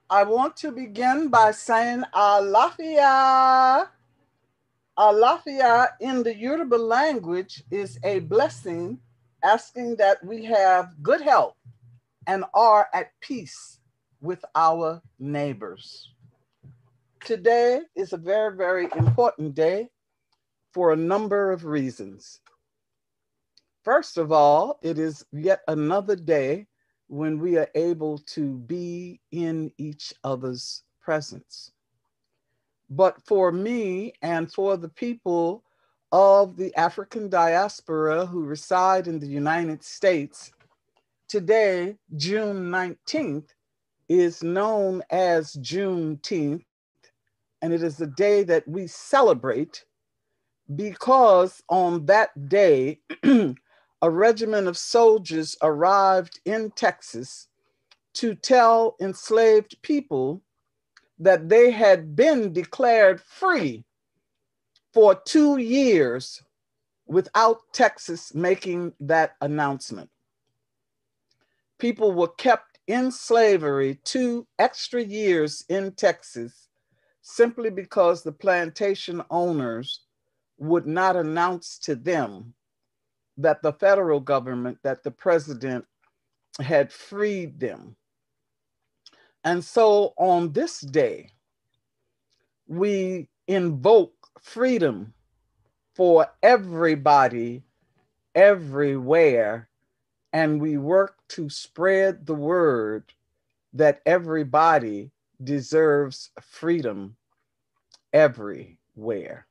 I want to begin by saying Alafia. Alafia in the Yoruba language is a blessing, asking that we have good health and are at peace with our neighbors. Today is a very, very important day for a number of reasons. First of all, it is yet another day when we are able to be in each other's presence. But for me and for the people of the African diaspora who reside in the United States, today, June 19th, is known as Juneteenth, and it is a day that we celebrate because on that day, a regiment of soldiers arrived in Texas to tell enslaved people that they had been declared free for 2 years without Texas making that announcement. People were kept in slavery 2 extra years in Texas simply because the plantation owners would not announce to them that the federal government, that the president had freed them. And so on this day, we invoke freedom for everybody, everywhere, and we work to spread the word that everybody deserves freedom everywhere.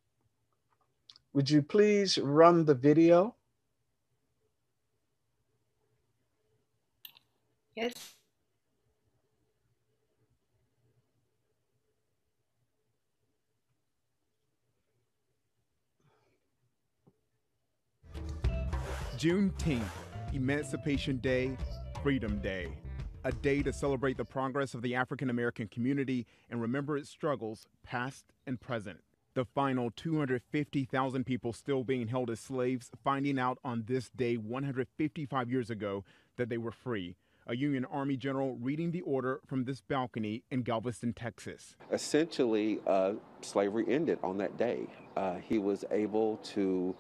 Would you please run the video? Yes. Juneteenth, Emancipation Day, Freedom Day. A day to celebrate the progress of the African American community and remember its struggles, past and present. The final 250,000 people still being held as slaves, finding out on this day 155 years ago that they were free. A Union Army general reading the order from this balcony in Galveston, Texas. Essentially, slavery ended on that day. He was able to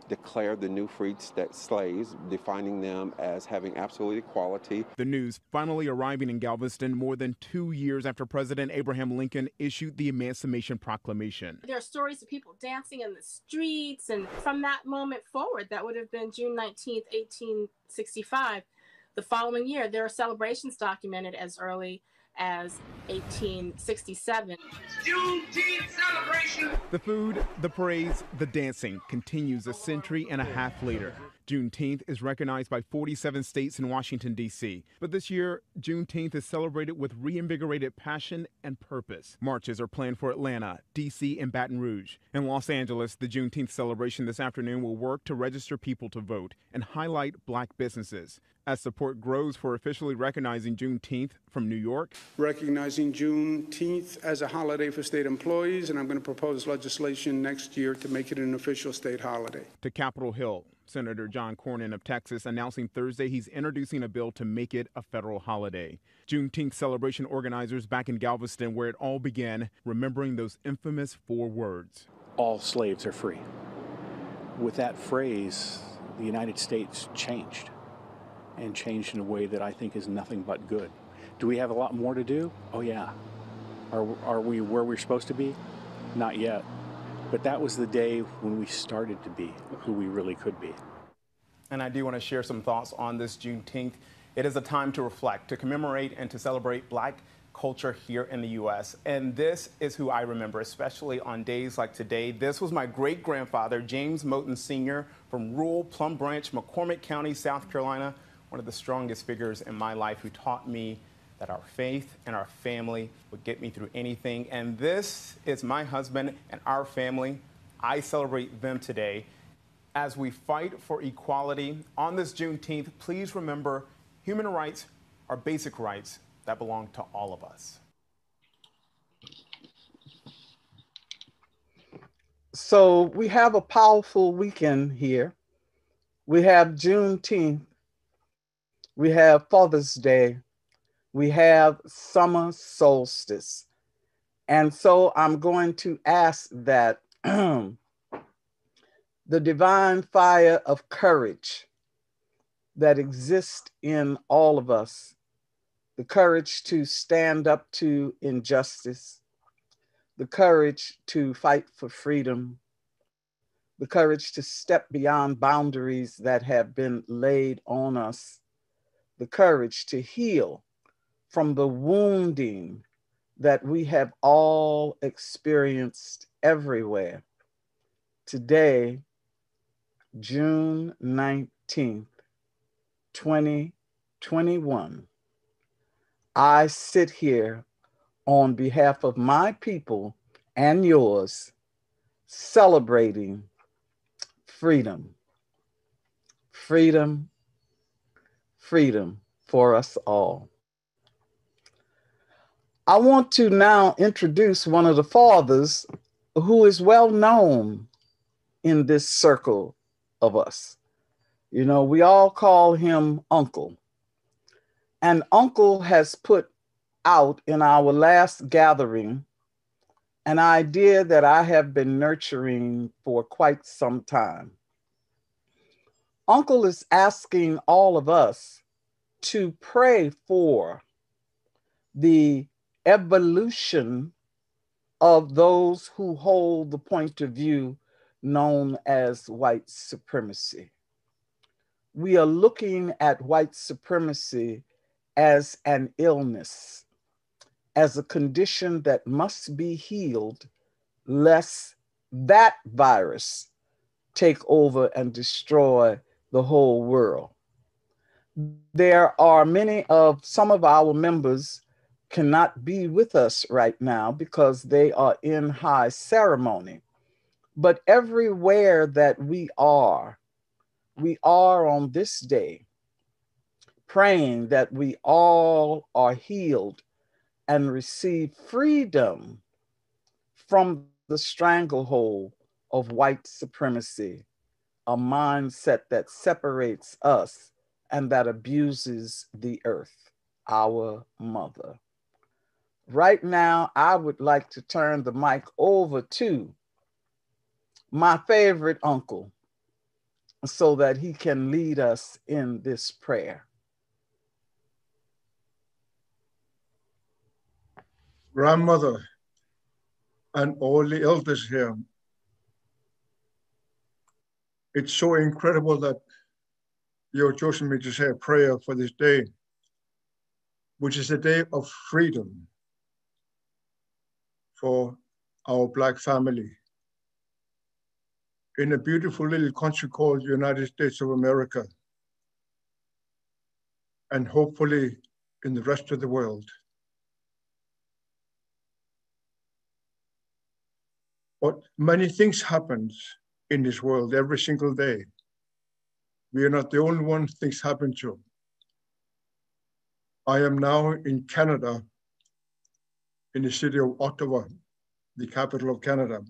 declare the new freed slaves, defining them as having absolute equality. The news finally arriving in Galveston more than 2 years after President Abraham Lincoln issued the Emancipation Proclamation. There are stories of people dancing in the streets, and from that moment forward, that would have been June 19th, 1865. The following year, there are celebrations documented as early as 1867. Juneteenth celebration. The food, the praise, the dancing continues a century and a half later. Juneteenth is recognized by 47 states in Washington, D.C. But this year, Juneteenth is celebrated with reinvigorated passion and purpose. Marches are planned for Atlanta, D.C., and Baton Rouge. In Los Angeles, the Juneteenth celebration this afternoon will work to register people to vote and highlight Black businesses. As support grows for officially recognizing Juneteenth from New York. Recognizing Juneteenth as a holiday for state employees, and I'm going to propose legislation next year to make it an official state holiday. To Capitol Hill, Senator John Cornyn of Texas announcing Thursday he's introducing a bill to make it a federal holiday. Juneteenth celebration organizers back in Galveston, where it all began, remembering those infamous 4 words. All slaves are free. With that phrase, the United States changed, and changed in a way that I think is nothing but good. Do we have a lot more to do? Oh yeah. Are we where we're supposed to be? Not yet. But that was the day when we started to be who we really could be. And I do want to share some thoughts on this Juneteenth. It is a time to reflect, to commemorate, and to celebrate Black culture here in the U.S. And this is who I remember, especially on days like today. This was my great-grandfather, James Moten Sr. from rural Plum Branch, McCormick County, South Carolina, one of the strongest figures in my life who taught me that our faith and our family would get me through anything. And this is my husband and our family. I celebrate them today. As we fight for equality on this Juneteenth, please remember human rights are basic rights that belong to all of us. So we have a powerful weekend here. We have Juneteenth. We have Father's Day. We have summer solstice. And so I'm going to ask that the divine fire of courage that exists in all of us, the courage to stand up to injustice, the courage to fight for freedom, the courage to step beyond boundaries that have been laid on us, the courage to heal from the wounding that we have all experienced everywhere. Today, June 19th, 2021, I sit here on behalf of my people and yours, celebrating freedom, freedom, freedom for us all. I want to now introduce one of the fathers who is well known in this circle of us. You know, we all call him Uncle. And Uncle has put out in our last gathering an idea that I have been nurturing for quite some time. Uncle is asking all of us to pray for the evolution of those who hold the point of view known as white supremacy. We are looking at white supremacy as an illness, as a condition that must be healed, lest that virus take over and destroy the whole world. There are some of our members cannot be with us right now because they are in high ceremony. But everywhere that we are on this day praying that we all are healed and receive freedom from the stranglehold of white supremacy, a mindset that separates us and that abuses the earth, our mother. Right now, I would like to turn the mic over to my favorite uncle so that he can lead us in this prayer. Grandmother and all the elders here, it's so incredible that you've chosen me to say a prayer for this day, which is a day of freedom for our Black family in a beautiful little country called United States of America, and hopefully in the rest of the world. But many things happen in this world every single day. We are not the only one things happen to. I am now in Canada, in the city of Ottawa, the capital of Canada,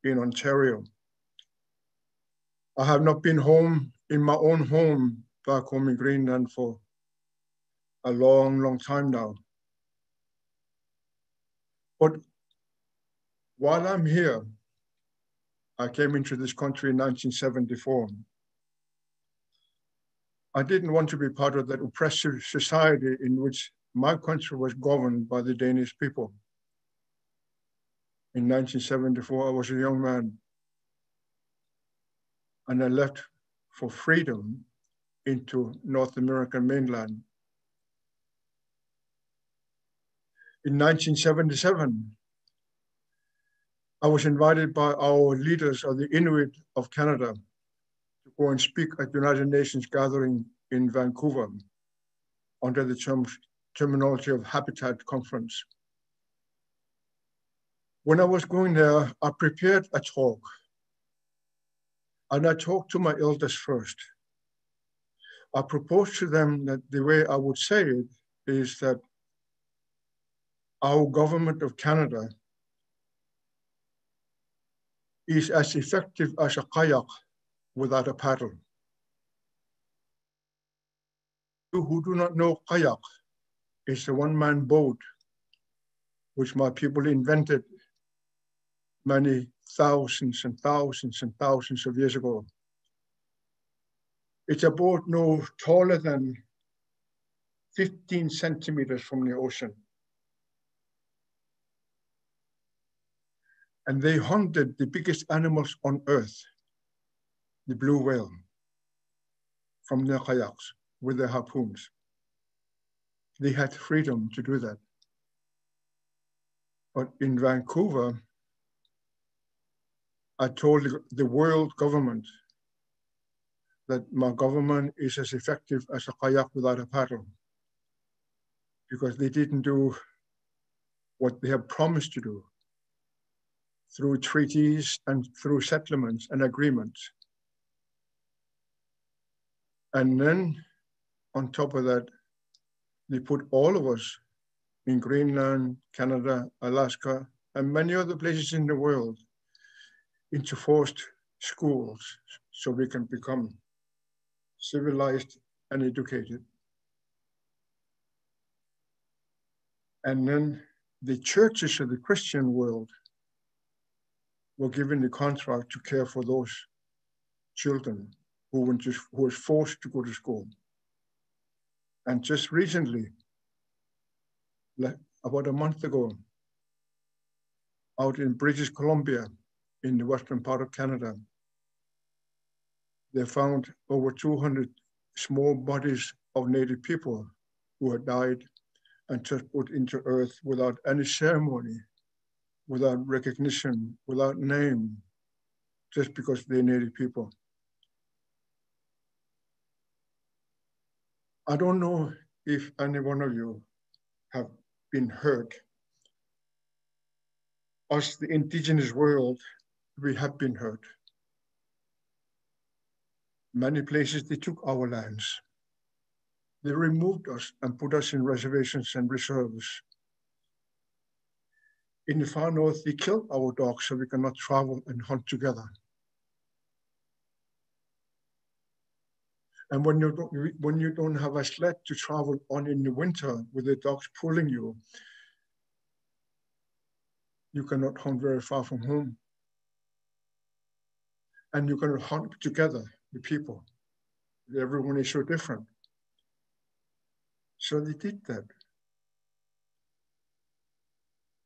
in Ontario. I have not been home in my own home back home in Greenland for a long, long time now. But while I'm here, I came into this country in 1974. I didn't want to be part of that oppressive society in which my country was governed by the Danish people. In 1974, I was a young man, and I left for freedom into North American mainland. In 1977, I was invited by our leaders of the Inuit of Canada to go and speak at the United Nations gathering in Vancouver under the terminology of Habitat Conference. When I was going there, I prepared a talk, and I talked to my elders first. I proposed to them that the way I would say it is that our government of Canada is as effective as a kayak without a paddle. You who do not know kayak is a one-man boat, which my people invented many thousands and thousands and thousands of years ago. It's a boat no taller than 15 centimeters from the ocean. And they hunted the biggest animals on earth, the blue whale, from their kayaks with their harpoons. They had freedom to do that. But in Vancouver, I told the world government that my government is as effective as a kayak without a paddle, because they didn't do what they have promised to do through treaties and through settlements and agreements. And then on top of that, they put all of us in Greenland, Canada, Alaska, and many other places in the world into forced schools so we can become civilized and educated. And then the churches of the Christian world were given the contract to care for those children who were forced to go to school. And just recently, about a month ago, out in British Columbia, in the western part of Canada, they found over 200 small bodies of Native people who had died and just put into earth without any ceremony, without recognition, without name, just because they're Native people. I don't know if any one of you have been hurt. Us, the indigenous world, we have been hurt. Many places they took our lands. They removed us and put us in reservations and reserves. In the far north, they killed our dogs so we cannot travel and hunt together. And when you don't have a sled to travel on in the winter with the dogs pulling you, you cannot hunt very far from home. And you cannot hunt together, the people. Everyone is so different. So they did that.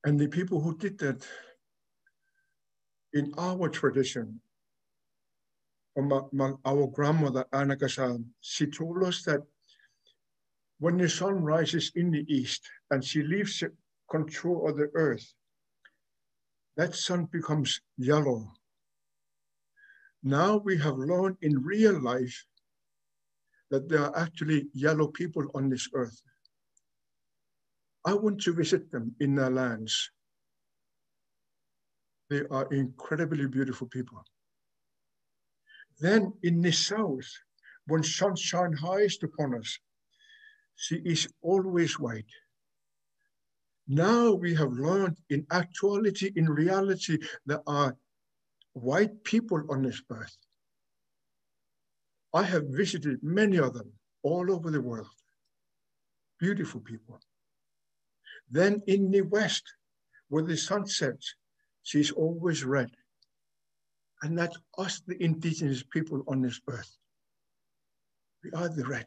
And the people who did that in our tradition, our grandmother, Angaangaq, she told us that when the sun rises in the east and she leaves control of the earth, that sun becomes yellow. Now we have learned in real life that there are actually yellow people on this earth. I want to visit them in their lands. They are incredibly beautiful people. Then in the south, when sun shines highest upon us, she is always white. Now we have learned in actuality, in reality, there are white people on this earth. I have visited many of them all over the world. Beautiful people. Then in the west, where the sun sets, she's always red. And that's us, the indigenous people on this earth. We are the red.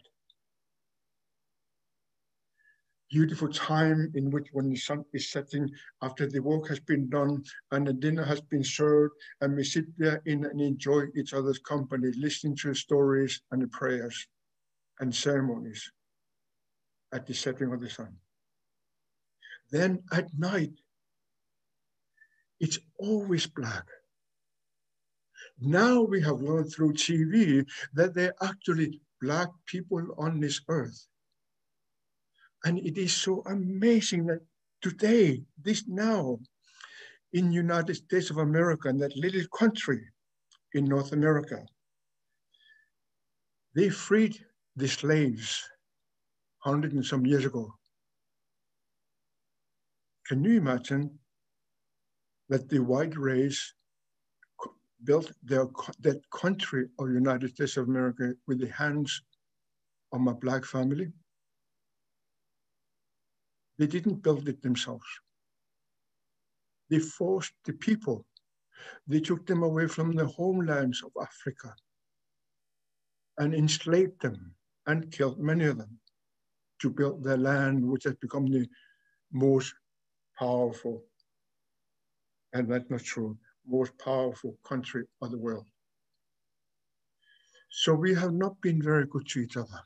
Beautiful time in which when the sun is setting, after the work has been done and the dinner has been served, and we sit there and enjoy each other's company, listening to the stories and the prayers and ceremonies at the setting of the sun. Then at night, it's always black. Now we have learned through TV that there are actually black people on this earth. And it is so amazing that today, this now, in United States of America, in that little country in North America, they freed the slaves 100 and some years ago. Can you imagine that the white race built that country of United States of America with the hands of my black family? They didn't build it themselves. They forced the people. They took them away from the homelands of Africa and enslaved them and killed many of them to build their land, which has become the most powerful, and that's not true, most powerful country of the world. So we have not been very good to each other.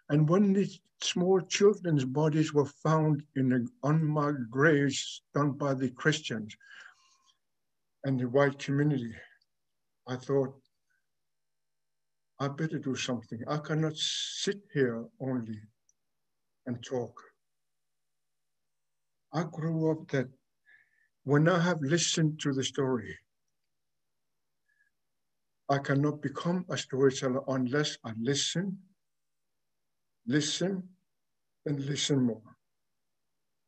And when these small children's bodies were found in the unmarked graves done by the Christians and the white community, I thought, I better do something. I cannot sit here only and talk. I grew up that when I have listened to the story, I cannot become a storyteller unless I listen, and listen more.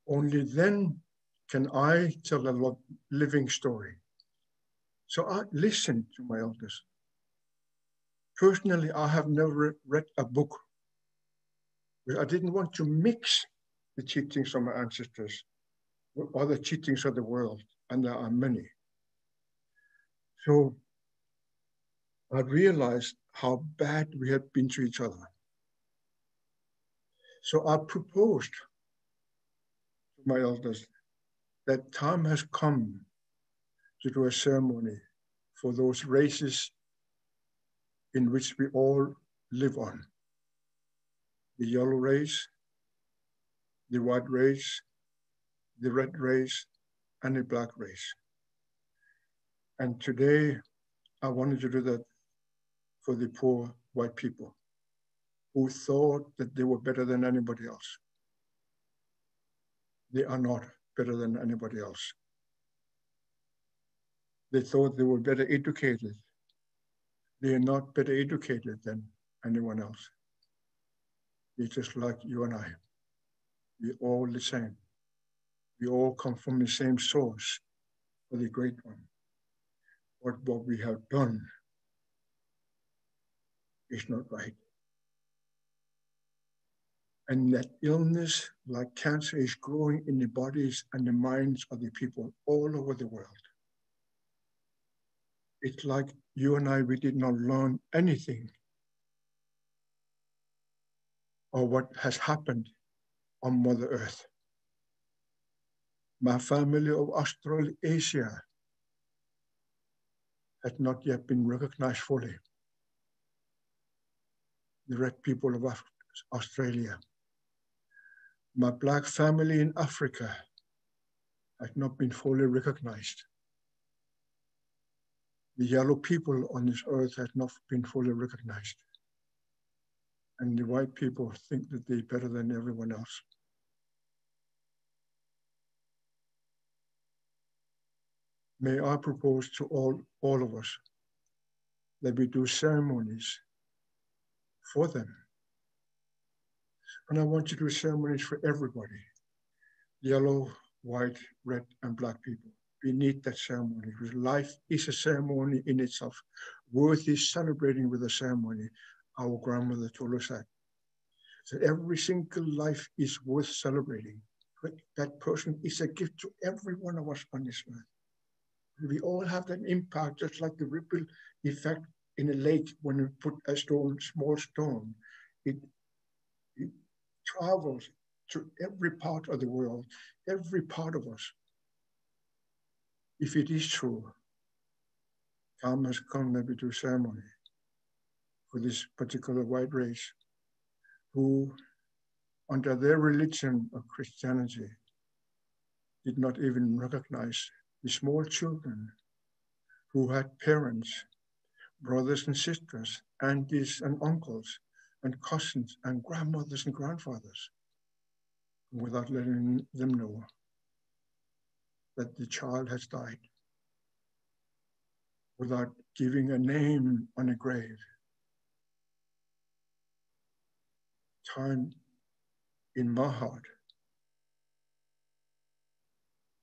Only then can I tell a living story. So I listened to my elders. Personally, I have never read a book. I didn't want to mix the teachings of my ancestors with other teachings of the world, and there are many. So I realized how bad we had been to each other. So I proposed to my elders that time has come to do a ceremony for those races in which we all live on. The yellow race, the white race, the red race, and the black race. And today, I wanted to do that for the poor white people who thought that they were better than anybody else. They are not better than anybody else. They thought they were better educated. They are not better educated than anyone else. They're just like you and I. We're all the same. We all come from the same source for the great one. But what we have done is not right. And that illness, like cancer, is growing in the bodies and the minds of the people all over the world. It's like you and I, we did not learn anything of what has happened on Mother Earth. My family of Australasia has not yet been recognized fully. The red people of Australia. My black family in Africa has not been fully recognized. The yellow people on this earth has not been fully recognized. And the white people think that they're better than everyone else. May I propose to all of us that we do ceremonies for them. And I want to do ceremonies for everybody, yellow, white, red, and black people. We need that ceremony because life is a ceremony in itself, worthy celebrating with a ceremony. Our grandmother told us that. So every single life is worth celebrating. That person is a gift to every one of us on this earth. We all have that impact, just like the ripple effect in a lake when you put a small stone. It travels to every part of the world, every part of us. If it is true, time has come that we do ceremony for this particular white race who, under their religion of Christianity, did not even recognize the small children who had parents, brothers and sisters, aunties and uncles, and cousins and grandmothers and grandfathers, without letting them know that the child has died, without giving a name on a grave. Time in my heart.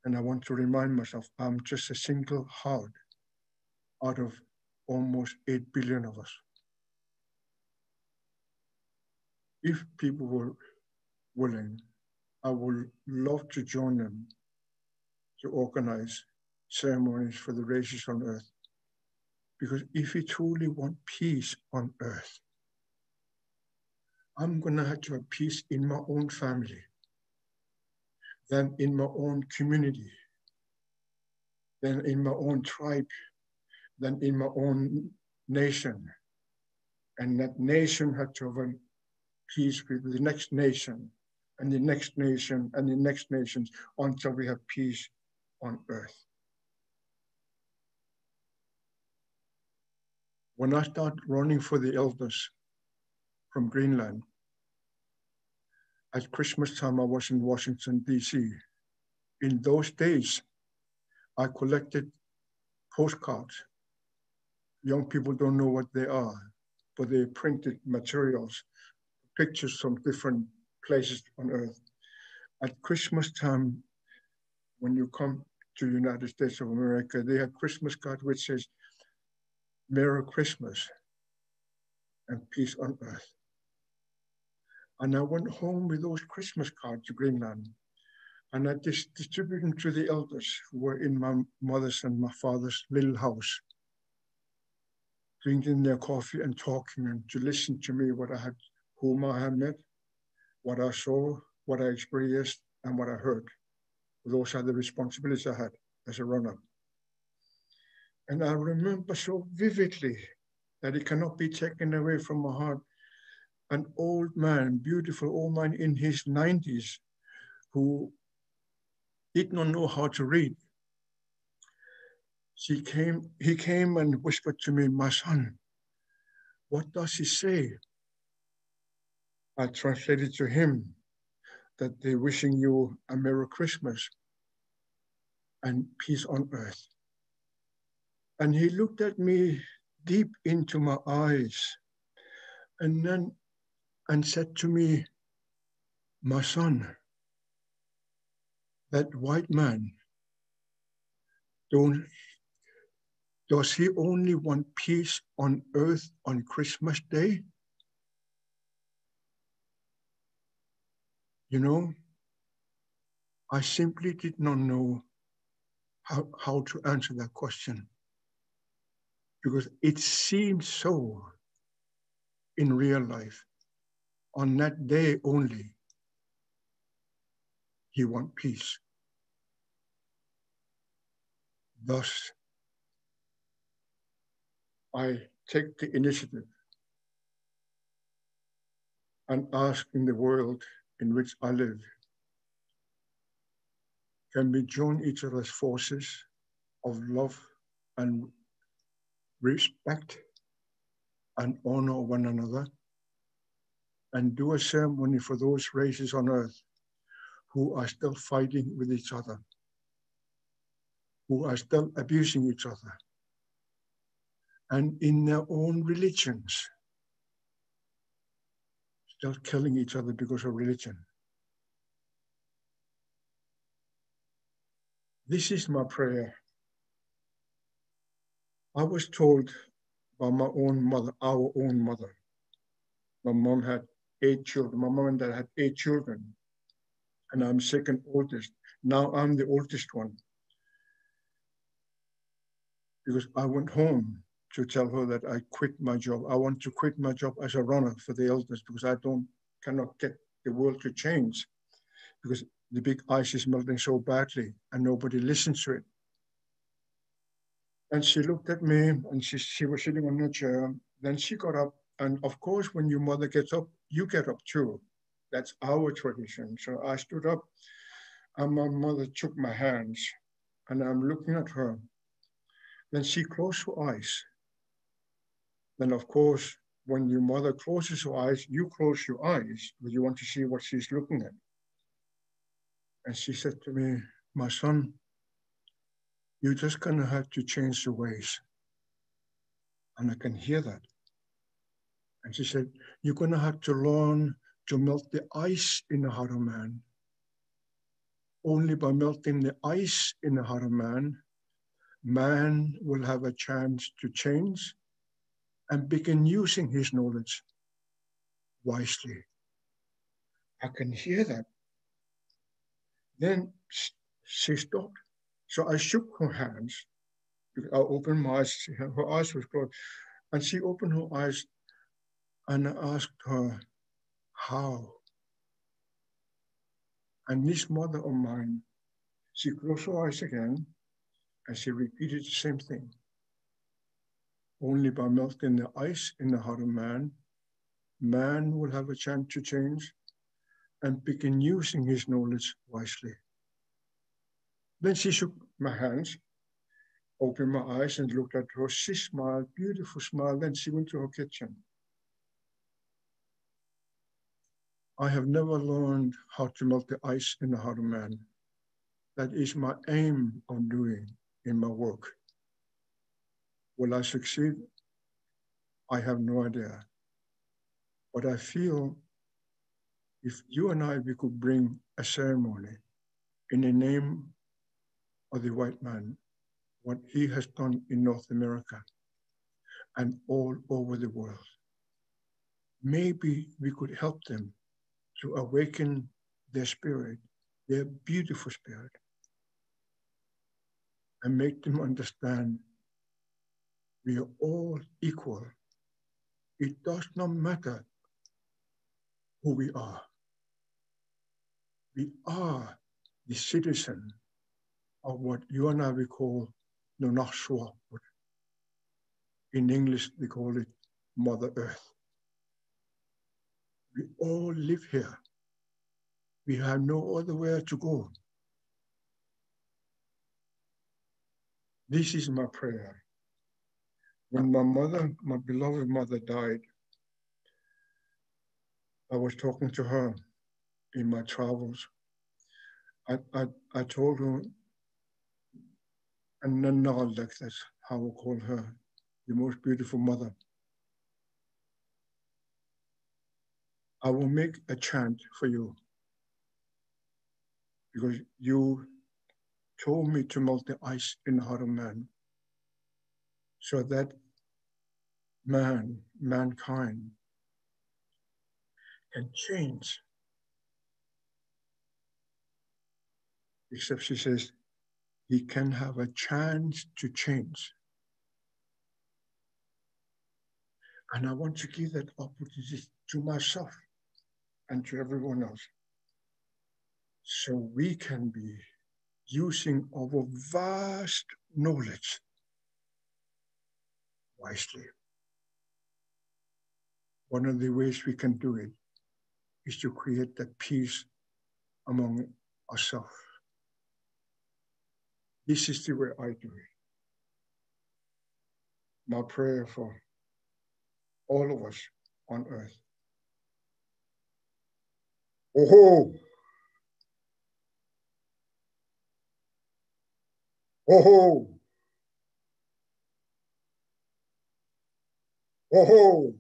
And I want to remind myself, I'm just a single heart out of almost 8 billion of us. If people were willing I would love to join them to organize ceremonies for the races on Earth. Because if we truly want peace on Earth, I'm gonna have to have peace in my own family, then in my own community, then in my own tribe, then in my own nation. And that nation had to have peace with the next nation, and the next nation, and the next nations, until we have peace on Earth. When I started running for the elders from Greenland, at Christmas time, I was in Washington, D.C. In those days, I collected postcards. Young people don't know what they are, but they're printed materials, pictures from different places on Earth. At Christmas time, when you come to the United States of America, they had Christmas cards which says, Merry Christmas and peace on Earth. And I went home with those Christmas cards to Greenland, and I distributed them to the elders who were in my mother's and my father's little house, drinking their coffee and talking, and to listen to me whom I had met, what I saw, what I experienced, and what I heard. Those are the responsibilities I had as a runner. And I remember so vividly that it cannot be taken away from my heart. An old man, beautiful old man in his 90s, who did not know how to read. He came and whispered to me, my son, what does he say? I translated to him that they're wishing you a Merry Christmas and peace on Earth. And he looked at me deep into my eyes and said to me, my son, that white man, does he only want peace on Earth on Christmas Day? You know, I simply did not know how to answer that question, because it seemed so in real life. On that day only, he wants peace. Thus, I take the initiative and ask in the world in which I live, can we join each other's forces of love and respect and honor one another, and do a ceremony for those races on Earth who are still fighting with each other, who are still abusing each other, and in their own religions, still killing each other because of religion. This is my prayer. I was told by my own mother, our own mother. My mom had 8 children. My mom and dad had 8 children, and I'm second oldest. Now I'm the oldest one, because I went home to tell her that I quit my job. I want to quit my job as a runner for the elders, because I cannot get the world to change, because the big ice is melting so badly and nobody listens to it. And she looked at me, and she was sitting on her chair. Then she got up, and of course, when your mother gets up, you get up too. That's our tradition. So I stood up, and my mother took my hands, and I'm looking at her. Then she closed her eyes. Then, of course, when your mother closes her eyes, you close your eyes, because you want to see what she's looking at. And she said to me, my son, you're just gonna have to change the ways. And I can hear that. And she said, you're gonna have to learn to melt the ice in the heart of man. Only by melting the ice in the heart of man, man will have a chance to change and begin using his knowledge wisely. I can hear that. Then she stopped. So I shook her hands. I opened my eyes. Her eyes were closed. And she opened her eyes and I asked her, how? And this mother of mine, she closed her eyes again and she repeated the same thing. Only by melting the ice in the heart of man, man will have a chance to change and begin using his knowledge wisely. Then she shook my hands, opened my eyes and looked at her. She smiled, beautiful smile. Then she went to her kitchen. I have never learned how to melt the ice in the heart of man. That is my aim on doing in my work. Will I succeed? I have no idea. But I feel if you and I, we could bring a ceremony in the name of the white man, what he has done in North America and all over the world. Maybe we could help them to awaken their spirit, their beautiful spirit, and make them understand we are all equal. It does not matter who we are. We are the citizen of what you and I we call Nunaat. In English, we call it Mother Earth. We all live here. We have no other way to go. This is my prayer. When my mother, my beloved mother died, I was talking to her in my travels. I told her, Angaangaq, that's how I call her, the most beautiful mother. I will make a chant for you because you told me to melt the ice in the heart of man so that mankind can change. Except she says, he can have a chance to change. And I want to give that opportunity to myself and to everyone else. So we can be using our vast knowledge wisely. One of the ways we can do it is to create that peace among ourselves. This is the way I do it. My prayer for all of us on earth. Oh-ho! Oh-ho! Oh-ho!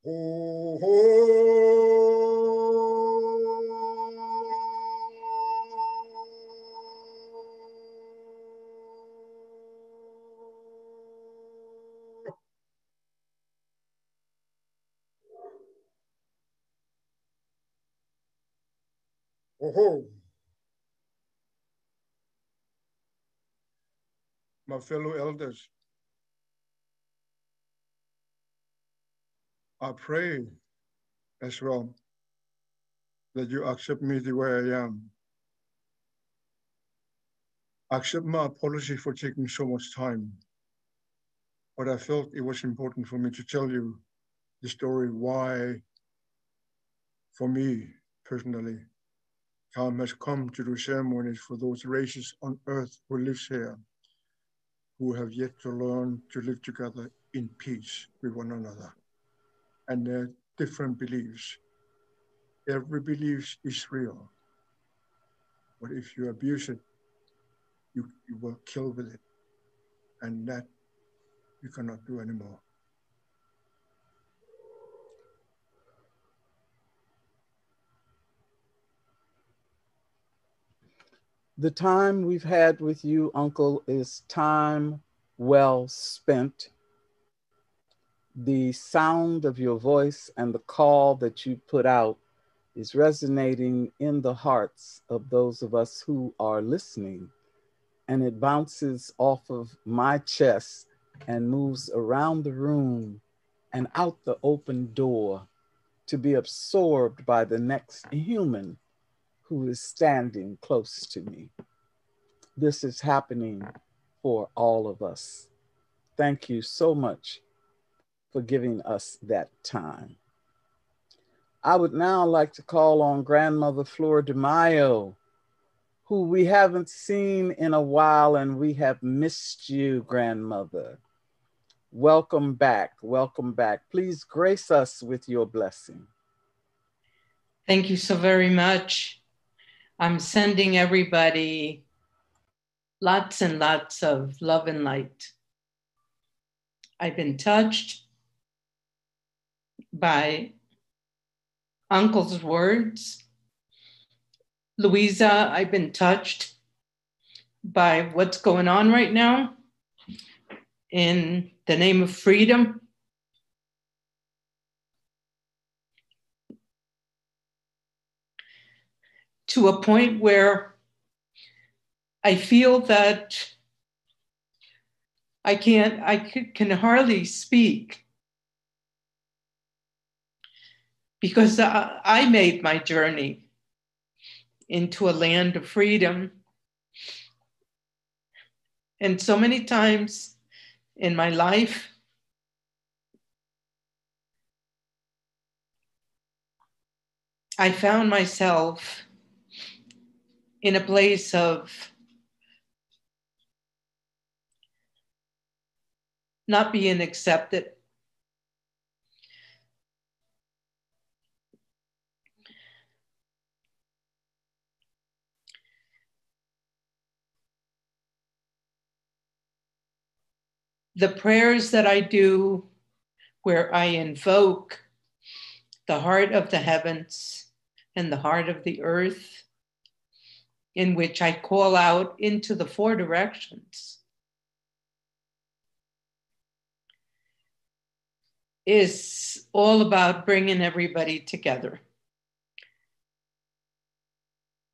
Ho, ho. Ho, ho. My fellow elders, I pray as well that you accept me the way I am. Accept my apology for taking so much time, but I felt it was important for me to tell you the story why, for me personally, time has come to do ceremonies for those races on earth who live here, who have yet to learn to live together in peace with one another and their different beliefs. Every belief is real, but if you abuse it, you will kill with it, and that you cannot do anymore. The time we've had with you, Uncle, is time well spent. The sound of your voice and the call that you put out is resonating in the hearts of those of us who are listening. And it bounces off of my chest and moves around the room and out the open door to be absorbed by the next human who is standing close to me. This is happening for all of us. Thank you so much for giving us that time. I would now like to call on Grandmother Flordemayo, who we haven't seen in a while, and we have missed you, Grandmother. Welcome back. Welcome back. Please grace us with your blessing. Thank you so very much. I'm sending everybody lots and lots of love and light. I've been touched by Uncle's words. Luisah, I've been touched by what's going on right now in the name of freedom. To a point where I feel that I can hardly speak, because I made my journey into a land of freedom. And so many times in my life, I found myself in a place of not being accepted. The prayers that I do, where I invoke the heart of the heavens and the heart of the earth, in which I call out into the four directions, is all about bringing everybody together.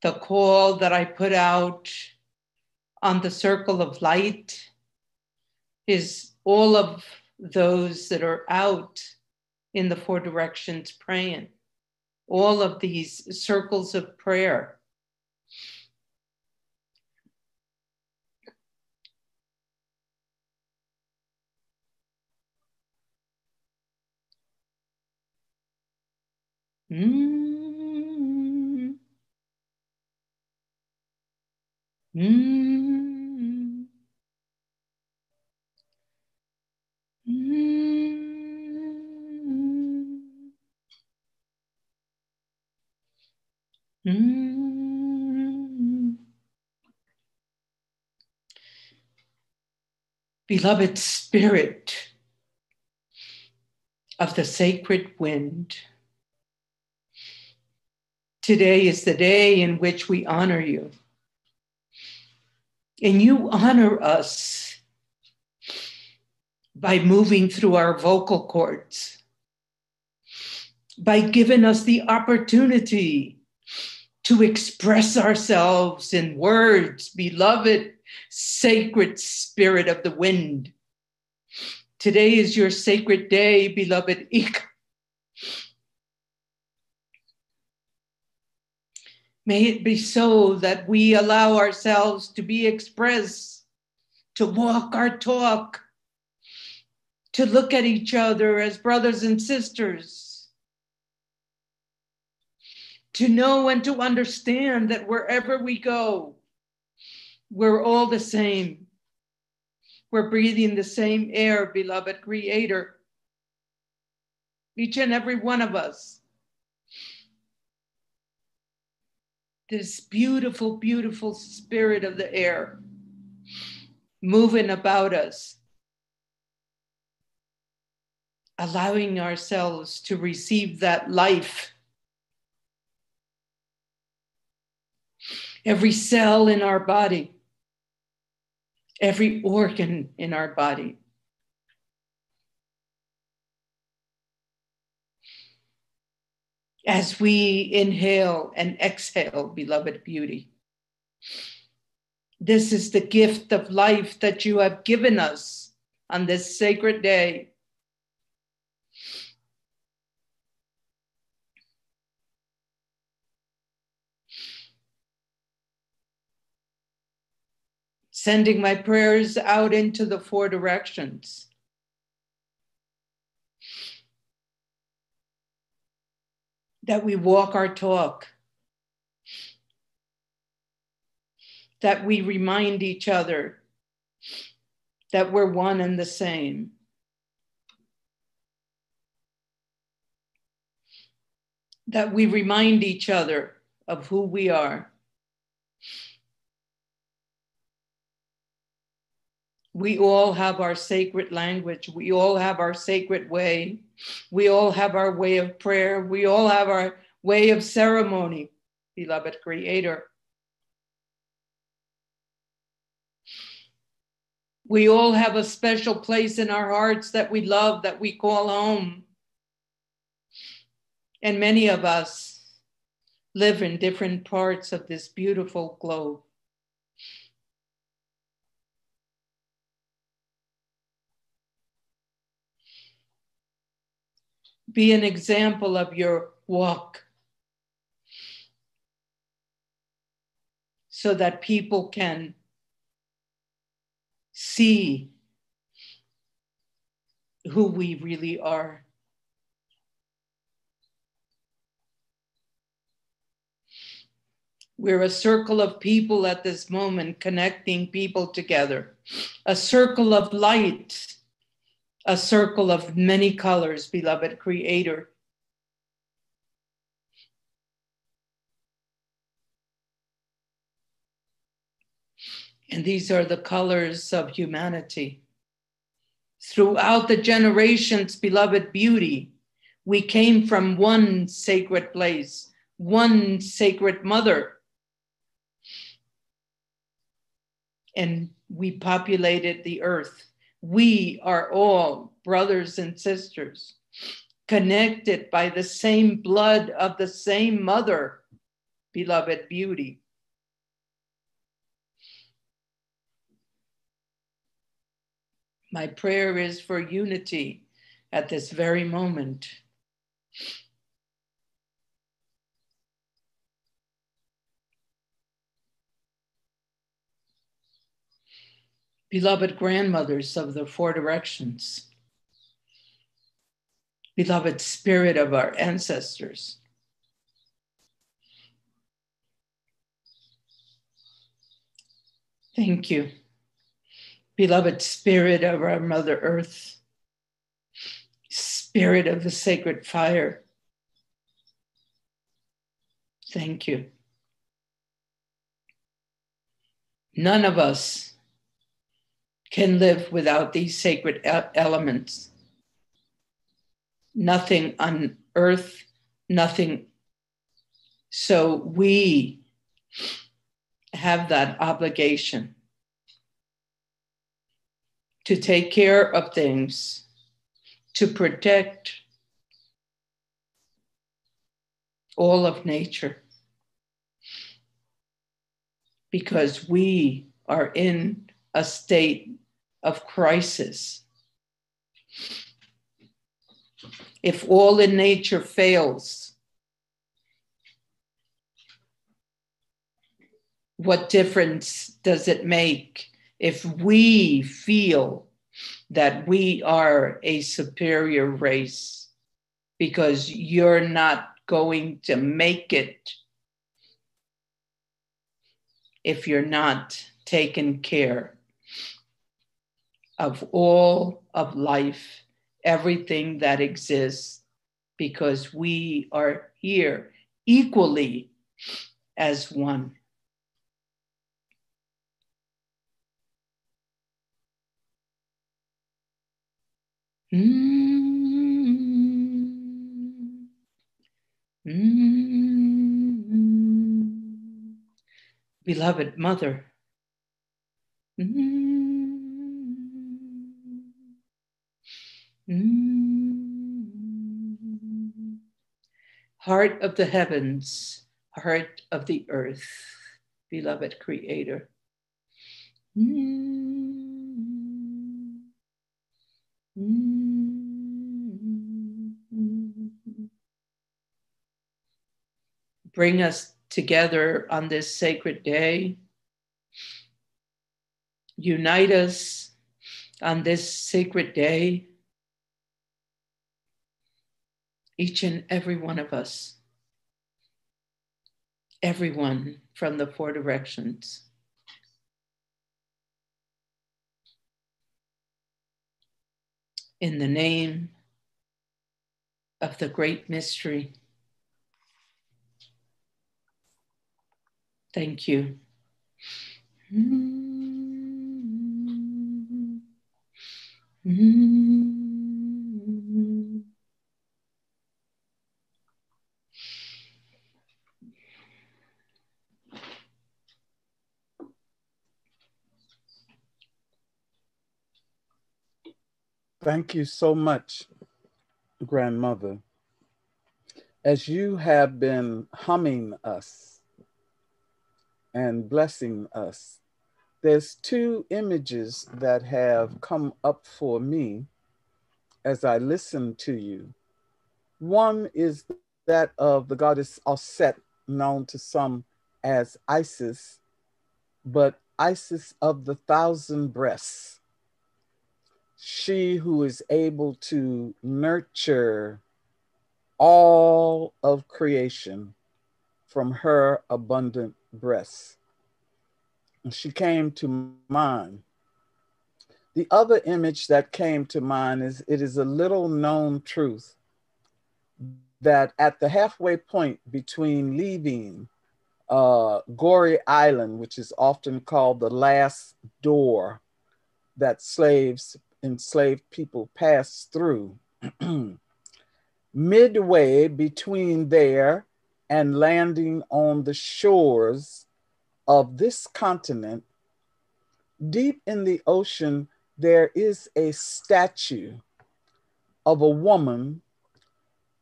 The call that I put out on the circle of light is all of those that are out in the four directions praying, all of these circles of prayer. Mm. Mm. Mm. Mm. Beloved Spirit, of the sacred wind. Today is the day in which we honor you. And you honor us by moving through our vocal cords, by giving us the opportunity to express ourselves in words, beloved sacred spirit of the wind. Today is your sacred day, beloved Ik. May it be so that we allow ourselves to be expressed, to walk our talk, to look at each other as brothers and sisters, to know and to understand that wherever we go, we're all the same. We're breathing the same air, beloved Creator. Each and every one of us. This beautiful, beautiful spirit of the air moving about us, allowing ourselves to receive that life. Every cell in our body, every organ in our body. As we inhale and exhale, beloved beauty. This is the gift of life that you have given us on this sacred day. Sending my prayers out into the four directions. That we walk our talk. That we remind each other that we're one and the same. That we remind each other of who we are. We all have our sacred language. We all have our sacred way. We all have our way of prayer. We all have our way of ceremony, beloved Creator. We all have a special place in our hearts that we love, that we call home. And many of us live in different parts of this beautiful globe. Be an example of your walk so that people can see who we really are. We're a circle of people at this moment, connecting people together, a circle of light. A circle of many colors, beloved Creator. And these are the colors of humanity. Throughout the generations, beloved beauty, we came from one sacred place, one sacred mother. And we populated the earth. We are all brothers and sisters, connected by the same blood of the same mother, beloved beauty. My prayer is for unity at this very moment. Beloved grandmothers of the four directions, beloved spirit of our ancestors, thank you. Beloved spirit of our Mother Earth, spirit of the sacred fire, thank you. None of us can live without these sacred elements. nothing on earth, nothing. So we have that obligation to take care of things, to protect all of nature, because we are in a state of crisis. If all in nature fails, what difference does it make if we feel that we are a superior race because you're not going to make it if you're not taking care of all of life, everything that exists, because we are here equally as one. Beloved Mother, heart of the heavens, heart of the earth, beloved Creator. Bring us together on this sacred day. Unite us on this sacred day. Each and every one of us. Everyone from the four directions. In the name of the great mystery. Thank you. Thank you so much, Grandmother. As you have been humming us and blessing us, there's two images that have come up for me as I listen to you. One is that of the goddess Osset, known to some as Isis, but Isis of the thousand breasts. She who is able to nurture all of creation from her abundant breasts. She came to mind. The other image that came to mind is it is a little known truth that at the halfway point between leaving Gorée Island, which is often called the last door that enslaved people pass through, midway between there and landing on the shores of this continent, deep in the ocean, there is a statue of a woman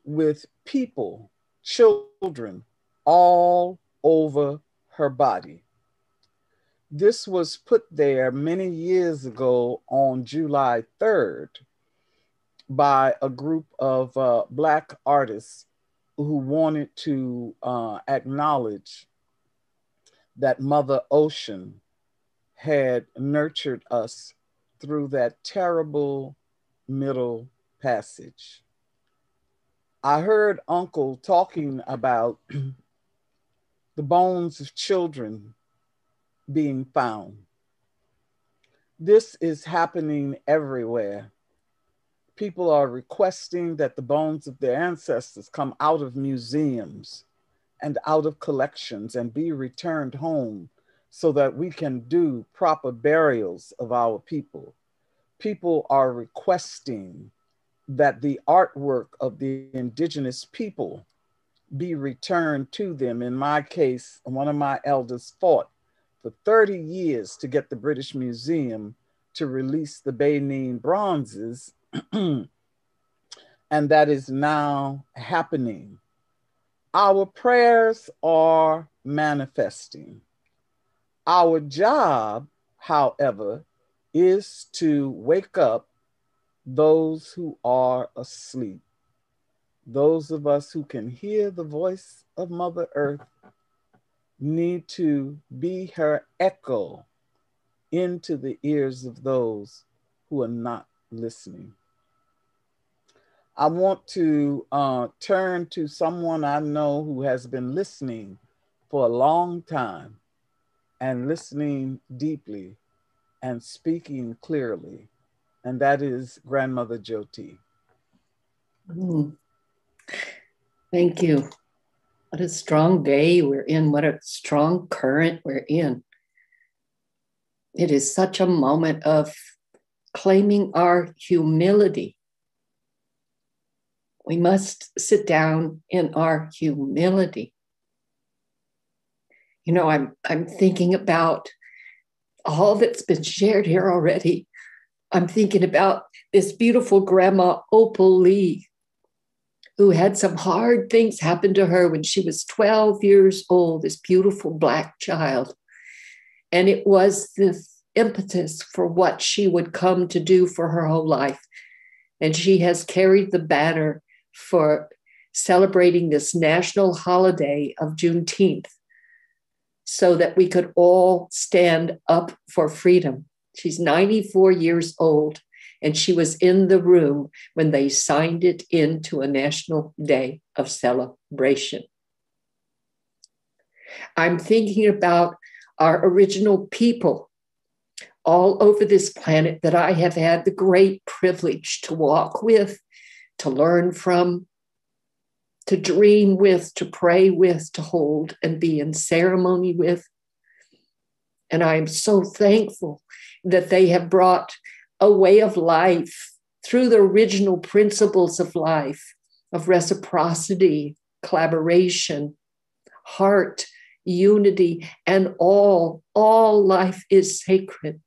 with people, children, all over her body. This was put there many years ago on July 3rd by a group of Black artists who wanted to acknowledge that Mother Ocean had nurtured us through that terrible Middle Passage. I heard Uncle talking about the bones of children being found. This is happening everywhere. People are requesting that the bones of their ancestors come out of museums and out of collections and be returned home so that we can do proper burials of our people. People are requesting that the artwork of the indigenous people be returned to them. In my case, one of my elders fought for 30 years to get the British Museum to release the Benin bronzes, and that is now happening. Our prayers are manifesting. Our job, however, is to wake up those who are asleep. Those of us who can hear the voice of Mother Earth need to be her echo into the ears of those who are not listening. I want to turn to someone I know who has been listening for a long time and listening deeply and speaking clearly, and that is Grandmother Jyoti. Thank you. What a strong day we're in. What a strong current we're in. It is such a moment of claiming our humility. We must sit down in our humility. You know, I'm thinking about all that's been shared here already. I'm thinking about this beautiful grandma Opal Lee, who had some hard things happen to her when she was 12 years old, this beautiful Black child. And it was this impetus for what she would come to do for her whole life. And she has carried the banner for celebrating this national holiday of Juneteenth so that we could all stand up for freedom. She's 94 years old, and she was in the room when they signed it into a national day of celebration. I'm thinking about our original people all over this planet that I have had the great privilege to walk with, to learn from, to dream with, to pray with, to hold and be in ceremony with. And I am so thankful that they have brought a way of life through the original principles of life, of reciprocity, collaboration, heart, unity, and all life is sacred.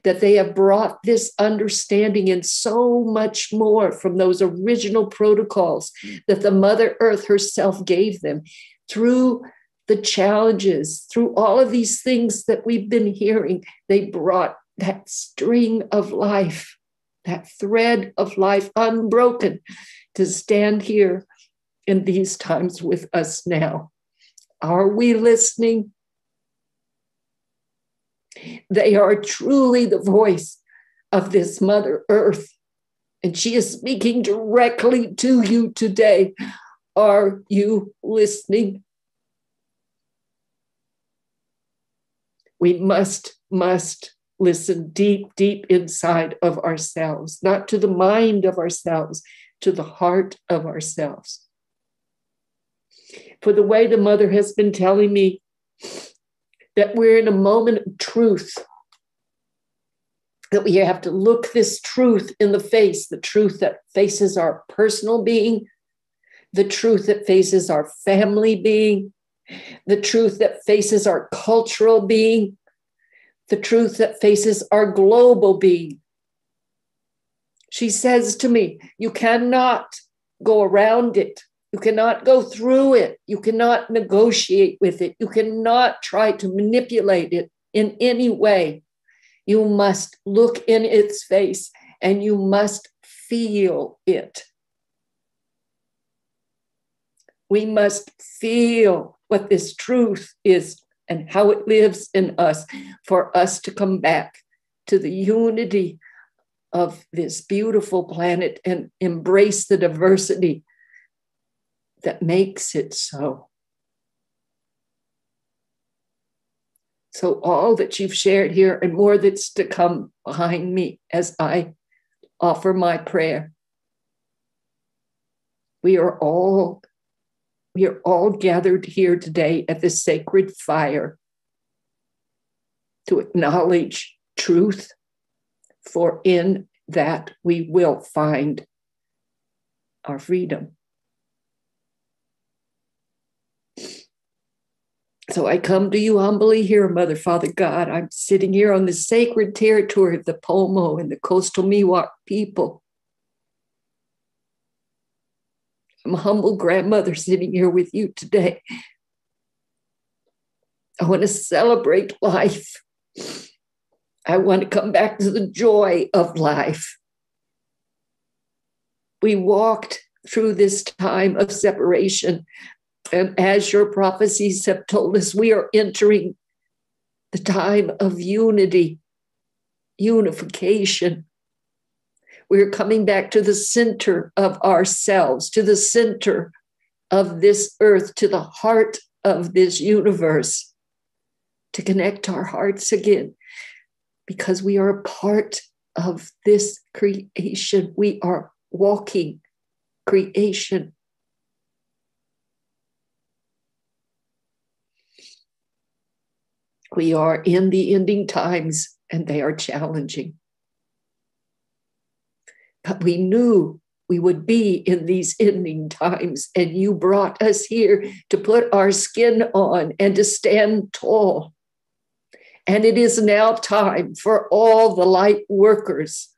That they have brought this understanding and so much more from those original protocols that the Mother Earth herself gave them through the challenges, through all of these things that we've been hearing. They brought that string of life, that thread of life unbroken to stand here in these times with us now. Are we listening? They are truly the voice of this Mother Earth, and she is speaking directly to you today. Are you listening? We must listen deep inside of ourselves, not to the mind of ourselves, to the heart of ourselves. For the way the Mother has been telling me that we're in a moment of truth, that we have to look this truth in the face, the truth that faces our personal being, the truth that faces our family being, the truth that faces our cultural being, the truth that faces our global being. She says to me, you cannot go around it. You cannot go through it. You cannot negotiate with it. You cannot try to manipulate it in any way. You must look in its face and you must feel it. We must feel what this truth is and how it lives in us for us to come back to the unity of this beautiful planet and embrace the diversity that makes it so. So all that you've shared here and more that's to come behind me as I offer my prayer. We are all gathered here today at the sacred fire to acknowledge truth, for in that we will find our freedom. So I come to you humbly here, Mother, Father God. I'm sitting here on the sacred territory of the Pomo and the coastal Miwok people. I'm a humble grandmother sitting here with you today. I want to celebrate life. I want to come back to the joy of life. We walked through this time of separation, and as your prophecies have told us, we are entering the time of unity, unification. We're coming back to the center of ourselves, to the center of this earth, to the heart of this universe, to connect our hearts again, because we are a part of this creation. We are walking creation. We are in the ending times, and they are challenging. But we knew we would be in these ending times, and you brought us here to put our skin on and to stand tall. And it is now time for all the light workers,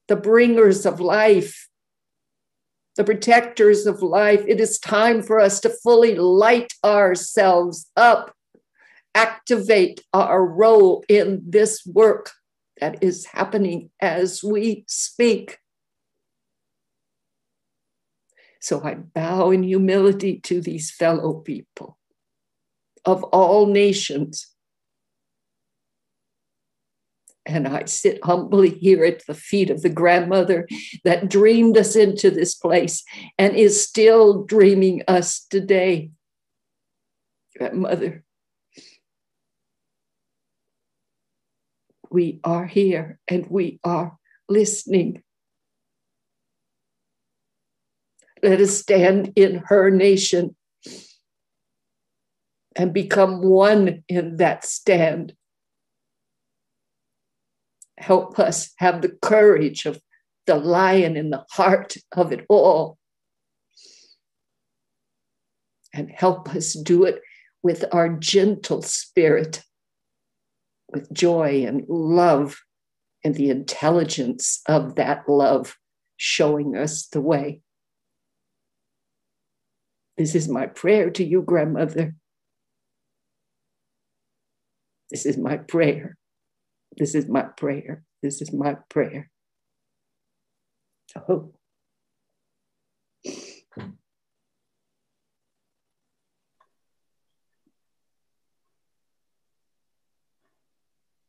the bringers of life, the protectors of life. It is time for us to fully light ourselves up, activate our role in this work that is happening as we speak. So I bow in humility to these fellow people of all nations. And I sit humbly here at the feet of the grandmother that dreamed us into this place and is still dreaming us today. Grandmother, we are here and we are listening. Let us stand in her nation and become one in that stand. Help us have the courage of the lion in the heart of it all. And help us do it with our gentle spirit, with joy and love, and the intelligence of that love showing us the way. This is my prayer to you, grandmother. This is my prayer. This is my prayer. This is my prayer. Oh.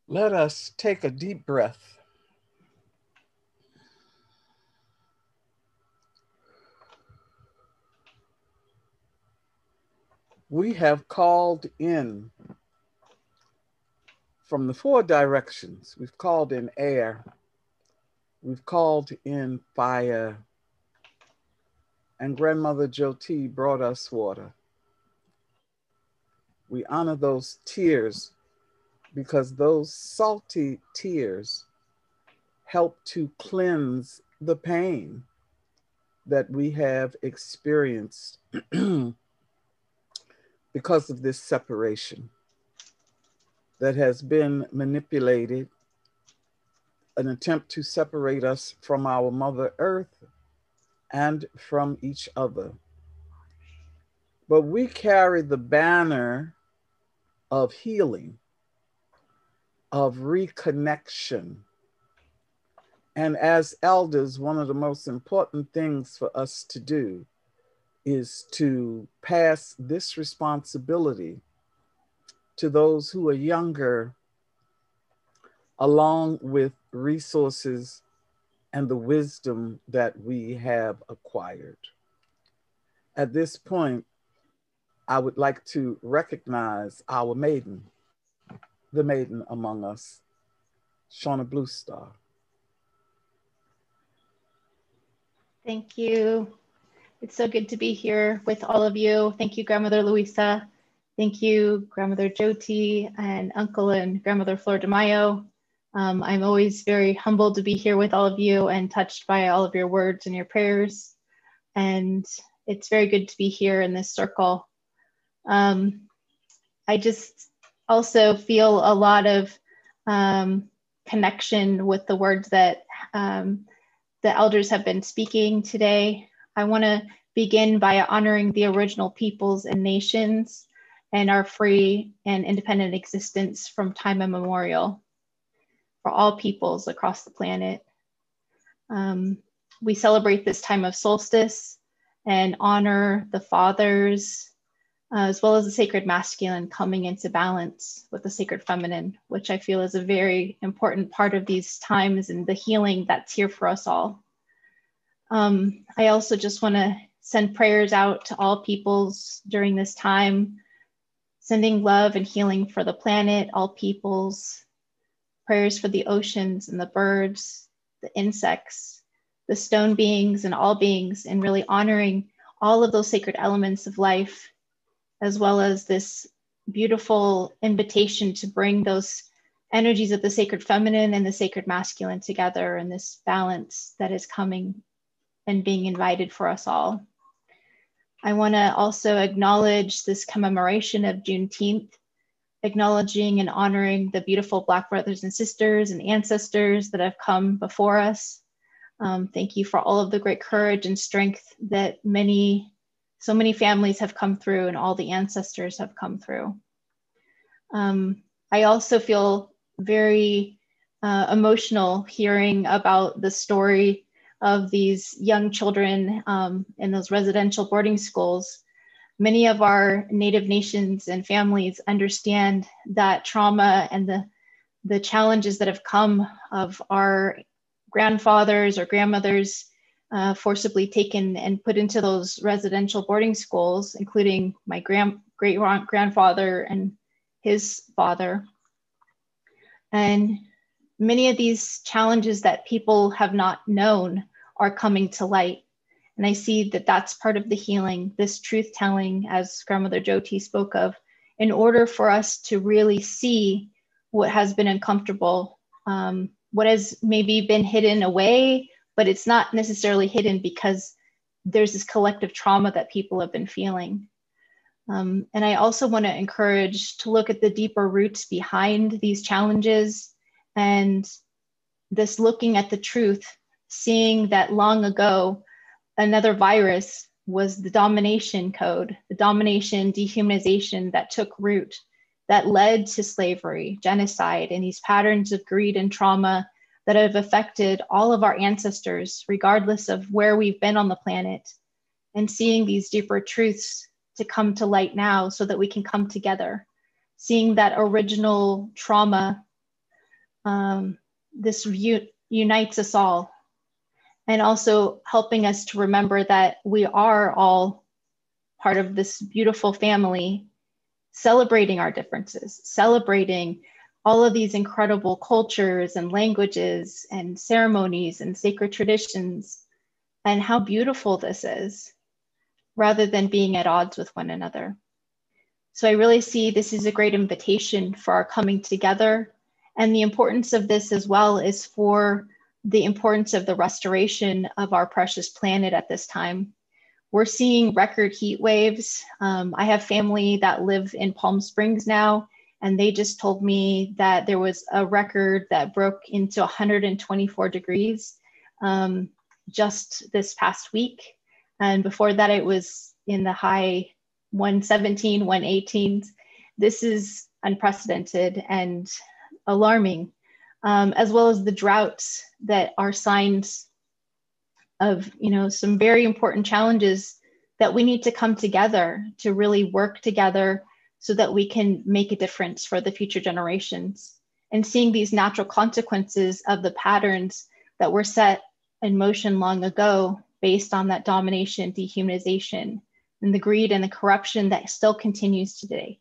Let us take a deep breath. We have called in from the four directions. We've called in air. We've called in fire. And Grandmother Jyoti brought us water. We honor those tears because those salty tears help to cleanse the pain that we have experienced because of this separation that has been manipulated, an attempt to separate us from our Mother Earth and from each other. But we carry the banner of healing, of reconnection. And as elders, one of the most important things for us to do is to pass this responsibility to those who are younger, along with resources and the wisdom that we have acquired. At this point, I would like to recognize our maiden, the maiden among us, Shawna Bluestar. Thank you. It's so good to be here with all of you. Thank you, Grandmother Luisah. Thank you, Grandmother Jyoti and Uncle and Grandmother Flordemayo. I'm always very humbled to be here with all of you and touched by all of your words and your prayers. and it's very good to be here in this circle. I just also feel a lot of connection with the words that the elders have been speaking today. I want to begin by honoring the original peoples and nations and our free and independent existence from time immemorial for all peoples across the planet. We celebrate this time of solstice and honor the fathers, as well as the sacred masculine coming into balance with the sacred feminine, which I feel is a very important part of these times and the healing that's here for us all. I also just want to send prayers out to all peoples during this time, sending love and healing for the planet, all peoples, prayers for the oceans and the birds, the insects, the stone beings and all beings, and really honoring all of those sacred elements of life, as well as this beautiful invitation to bring those energies of the sacred feminine and the sacred masculine together in this balance that is coming and being invited for us all. I want to also acknowledge this commemoration of Juneteenth, acknowledging and honoring the beautiful Black brothers and sisters and ancestors that have come before us. Thank you for all of the great courage and strength that so many families have come through and all the ancestors have come through. I also feel very emotional hearing about the story of these young children in those residential boarding schools. Many of our Native nations and families understand that trauma and the challenges that have come of our grandfathers or grandmothers forcibly taken and put into those residential boarding schools, including my great-grandfather and his father. And many of these challenges that people have not known are coming to light. And I see that that's part of the healing, this truth telling, as Grandmother Jyoti spoke of, in order for us to really see what has been uncomfortable, what has maybe been hidden away, but it's not necessarily hidden because there's this collective trauma that people have been feeling. And I also want to encourage to look at the deeper roots behind these challenges and this looking at the truth, seeing that long ago, another virus was the domination code, the domination, dehumanization that took root, that led to slavery, genocide, and these patterns of greed and trauma that have affected all of our ancestors, regardless of where we've been on the planet, and seeing these deeper truths to come to light now so that we can come together, seeing that original trauma, this unites us all, and also helping us to remember that we are all part of this beautiful family, celebrating our differences, celebrating all of these incredible cultures and languages and ceremonies and sacred traditions, and how beautiful this is, rather than being at odds with one another. So I really see this is a great invitation for our coming together. And the importance of this as well is for the importance of the restoration of our precious planet at this time. We're seeing record heat waves. I have family that live in Palm Springs now, and they just told me that there was a record that broke into 124 degrees just this past week. And before that, it was in the high 117, 118s. This is unprecedented and alarming, as well as the droughts that are signs of, some very important challenges that we need to come together to really work together so that we can make a difference for the future generations. And seeing these natural consequences of the patterns that were set in motion long ago based on that domination, dehumanization, and the greed and the corruption that still continues today.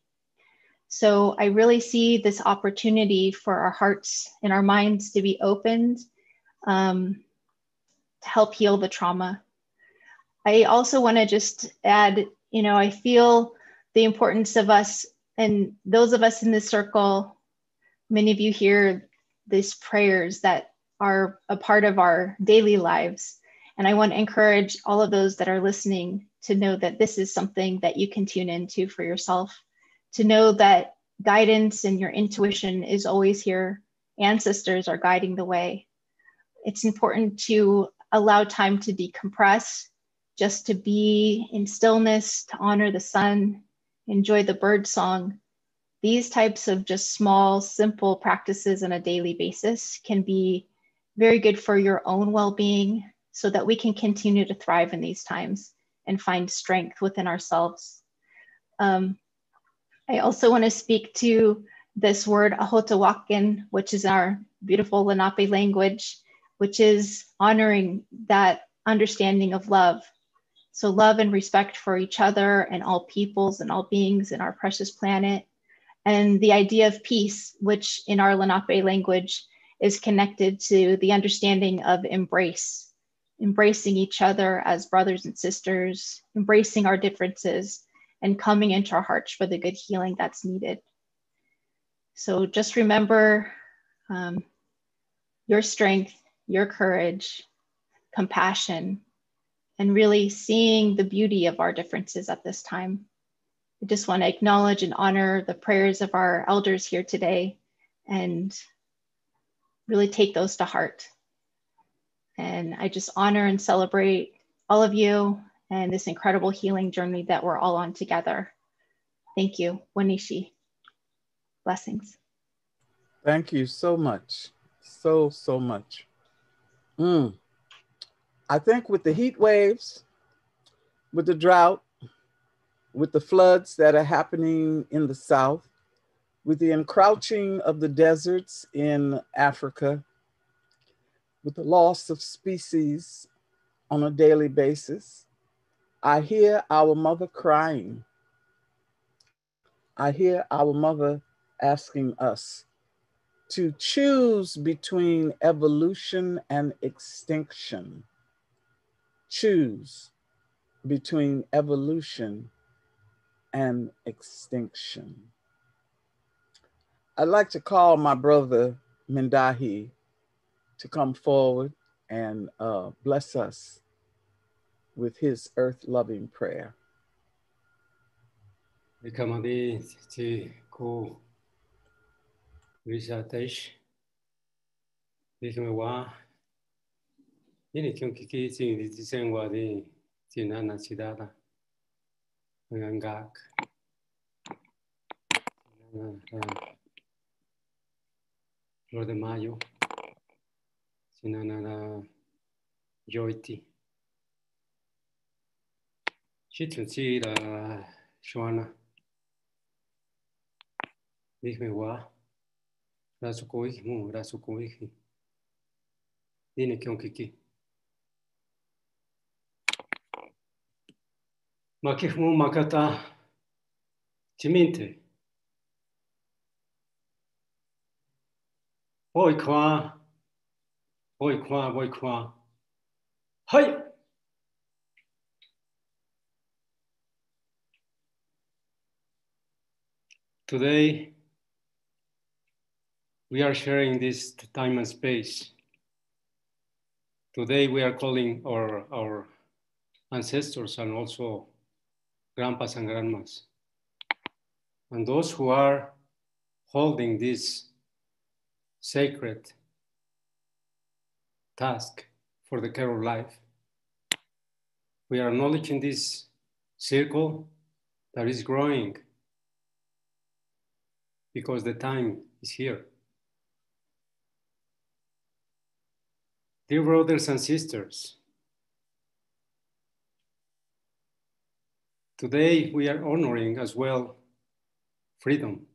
So I really see this opportunity for our hearts and our minds to be opened to help heal the trauma. I also want to just add, I feel the importance of us, and those of us in this circle, many of you hear these prayers that are a part of our daily lives. And I want to encourage all of those that are listening to know that this is something that you can tune into for yourself, to know that guidance and your intuition is always here. Ancestors are guiding the way. It's important to allow time to decompress, just to be in stillness, to honor the sun, enjoy the bird song. These types of just small, simple practices on a daily basis can be very good for your own well-being, so that we can continue to thrive in these times and find strength within ourselves. I also want to speak to this word ahotawakin, which is our beautiful Lenape language, which is honoring that understanding of love. So love and respect for each other and all peoples and all beings in our precious planet. And the idea of peace, which in our Lenape language is connected to the understanding of embrace. Embracing each other as brothers and sisters, embracing our differences, and coming into our hearts for the good healing that's needed. So just remember your strength, your courage, compassion, and really seeing the beauty of our differences at this time. I just want to acknowledge and honor the prayers of our elders here today and really take those to heart. And I just honor and celebrate all of you and this incredible healing journey that we're all on together. Thank you. Wanishi. Blessings. Thank you so much. So much. I think with the heat waves, with the drought, with the floods that are happening in the South, with the encroaching of the deserts in Africa, with the loss of species on a daily basis, I hear our mother crying. I hear our mother asking us to choose between evolution and extinction. Choose between evolution and extinction. I'd like to call my brother Mindahi to come forward and bless us with his earth-loving prayer. Kamadi ti ko Luisah Teish. Dikmewa. Ini kyun kiki sing di sengwa di tinana sidada. Angaangaq. Flordemayo. Sinana Jyoti. Shitun la Shawna. Dikmewa. Rasukoi mu rasukoi. Ini kyun kiki. Makihmu makata timinte. Boy kwa. Hi. Today, we are sharing this time and space. Today, we are calling our ancestors and also grandpas and grandmas. And those who are holding this sacred task for the care of life. We are acknowledging this circle that is growing because the time is here. Dear brothers and sisters, today we are honoring as well freedom.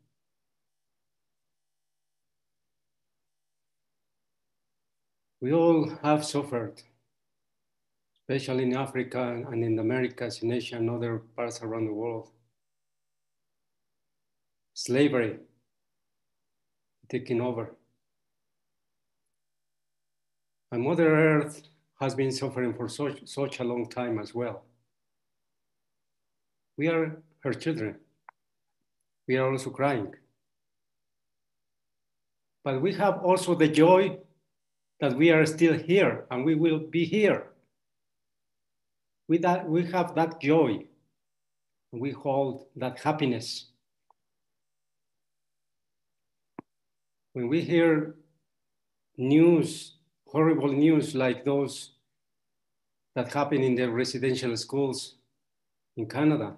We all have suffered, especially in Africa and in the Americas, in Asia and other parts around the world. Slavery taking over. And Mother Earth has been suffering for such a long time as well. We are her children. We are also crying. But we have also the joy that we are still here and we will be here we have that joy, we hold that happiness. When we hear news, horrible news like those that happen in the residential schools in Canada,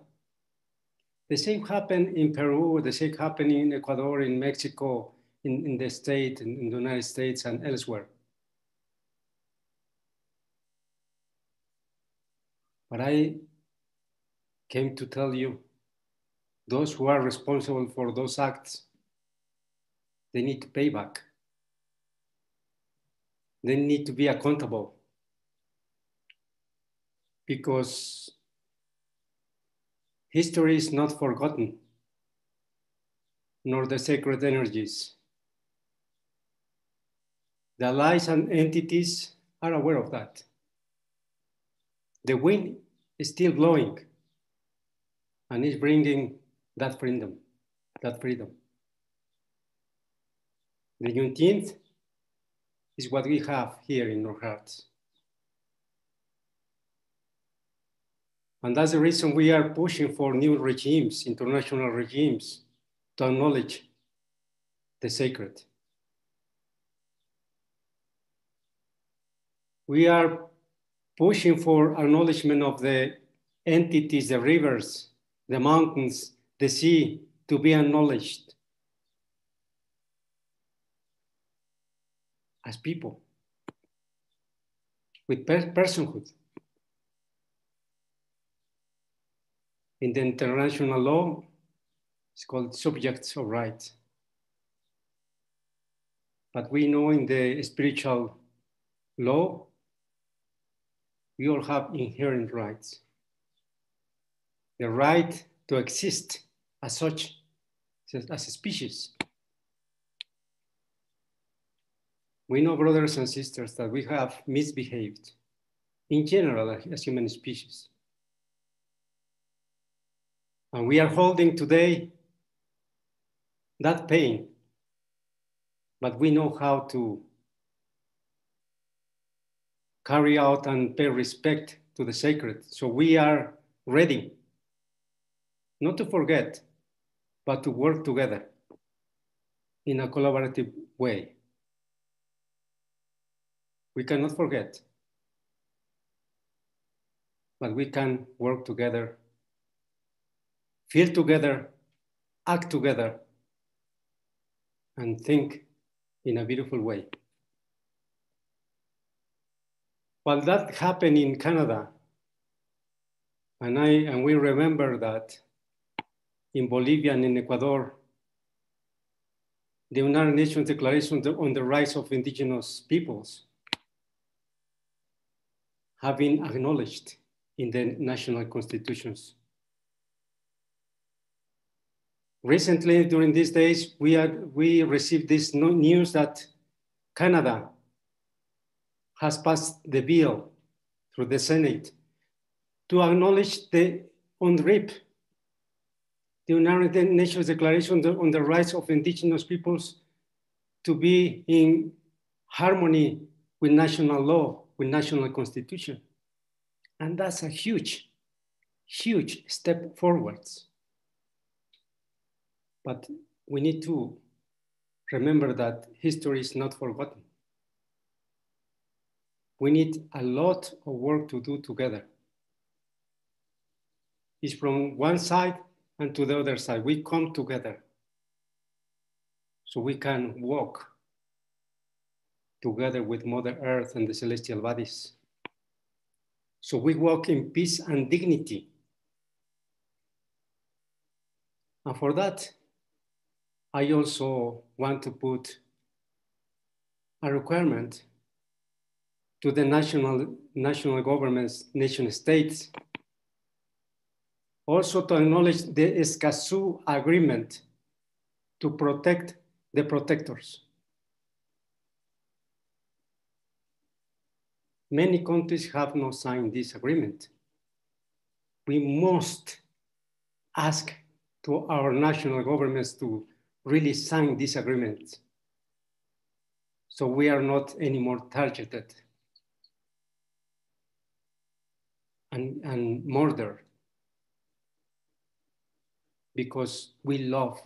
the same happened in Peru, the same happened in Ecuador, in Mexico, in the state, in the United States and elsewhere. But I came to tell you, those who are responsible for those acts, they need to pay back. They need to be accountable, because history is not forgotten, nor the sacred energies. The allies and entities are aware of that. The wind is still blowing and is bringing that freedom, that freedom. The Juneteenth is what we have here in our hearts. And that's the reason we are pushing for new regimes, international regimes, to acknowledge the sacred. We are pushing for acknowledgement of the entities, the rivers, the mountains, the sea, to be acknowledged as people with personhood. In the international law, it's called subjects of rights. But we know in the spiritual law, we all have inherent rights. The right to exist as such, as a species. We know, brothers and sisters, that we have misbehaved in general as human species. And we are holding today that pain, but we know how to carry out and pay respect to the sacred. So we are ready, not to forget, but to work together in a collaborative way. We cannot forget, but we can work together, feel together, act together, and think in a beautiful way. While that happened in Canada, and we remember that in Bolivia and in Ecuador, the United Nations Declaration on the Rights of Indigenous Peoples have been acknowledged in the national constitutions. Recently, during these days, we received this news that Canada has passed the bill through the Senate to acknowledge the UNDRIP, the United Nations Declaration on the Rights of Indigenous Peoples, to be in harmony with national law, with national constitution. And that's a huge, huge step forwards. But we need to remember that history is not forgotten. We need a lot of work to do together. It's from one side and to the other side. We come together so we can walk together with Mother Earth and the celestial bodies. So we walk in peace and dignity. And for that, I also want to put a requirement to the national governments, nation states, also to acknowledge the Escazú Agreement to protect the protectors. Many countries have not signed this agreement. We must ask to our national governments to really sign this agreement, so we are not anymore targeted. and murder, because we love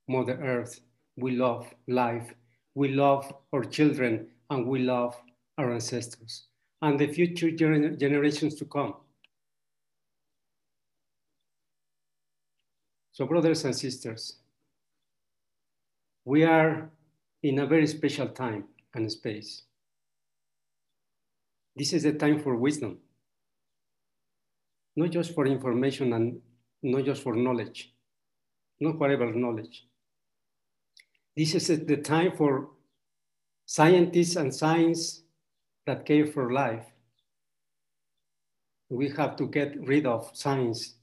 Mother Earth, we love life, we love our children, and we love our ancestors and the future generations to come. So brothers and sisters, we are in a very special time and space. This is a time for wisdom, not just for information and not just for knowledge, not whatever knowledge. This is the time for scientists and science that care for life. We have to get rid of science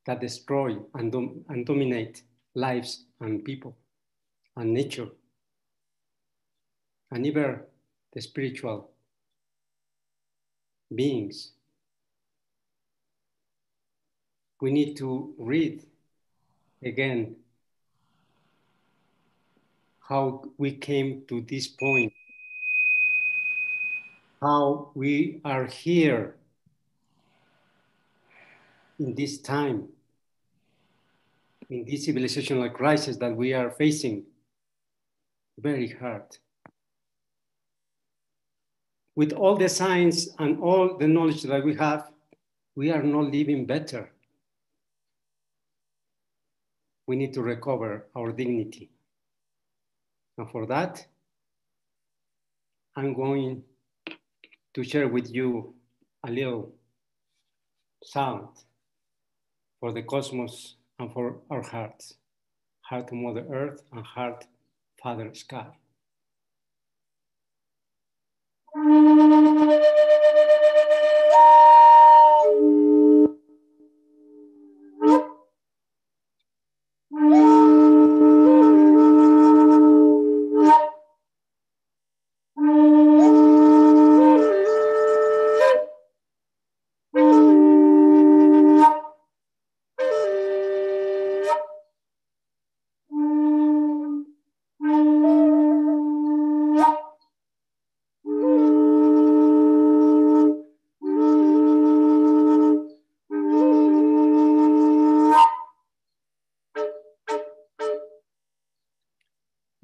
that destroy and dominate lives and people and nature and even the spiritual beings. We need to read again how we came to this point, how we are here in this time, in this civilizational crisis that we are facing very hard. With all the science and all the knowledge that we have, we are not living better. We need to recover our dignity. And for that, I'm going to share with you a little sound for the cosmos and for our hearts. Heart Mother Earth and heart Father Sky.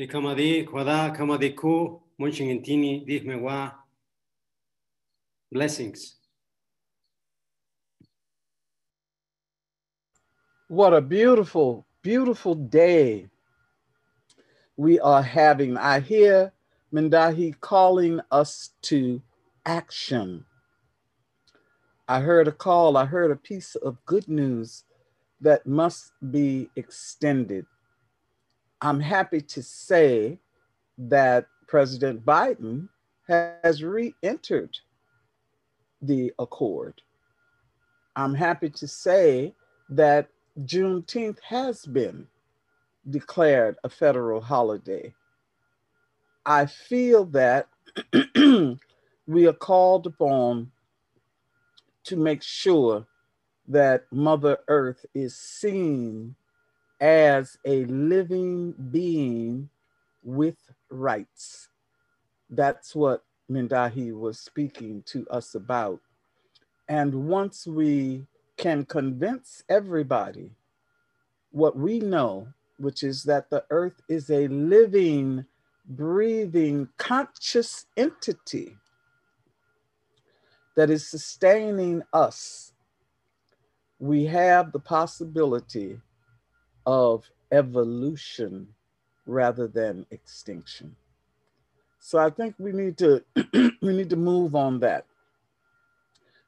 Kamadi, Kwada, Kamadiku, Munchingintini, Dihmewa. Blessings. What a beautiful, beautiful day we are having. I hear Mindahi calling us to action. I heard a call, I heard a piece of good news that must be extended. I'm happy to say that President Biden has re-entered the accord. I'm happy to say that Juneteenth has been declared a federal holiday. I feel that we are called upon to make sure that Mother Earth is seen as a living being with rights. That's what Mindahi was speaking to us about. And once we can convince everybody what we know, which is that the earth is a living, breathing, conscious entity that is sustaining us, we have the possibility of evolution rather than extinction. So I think we need to we need to move on that.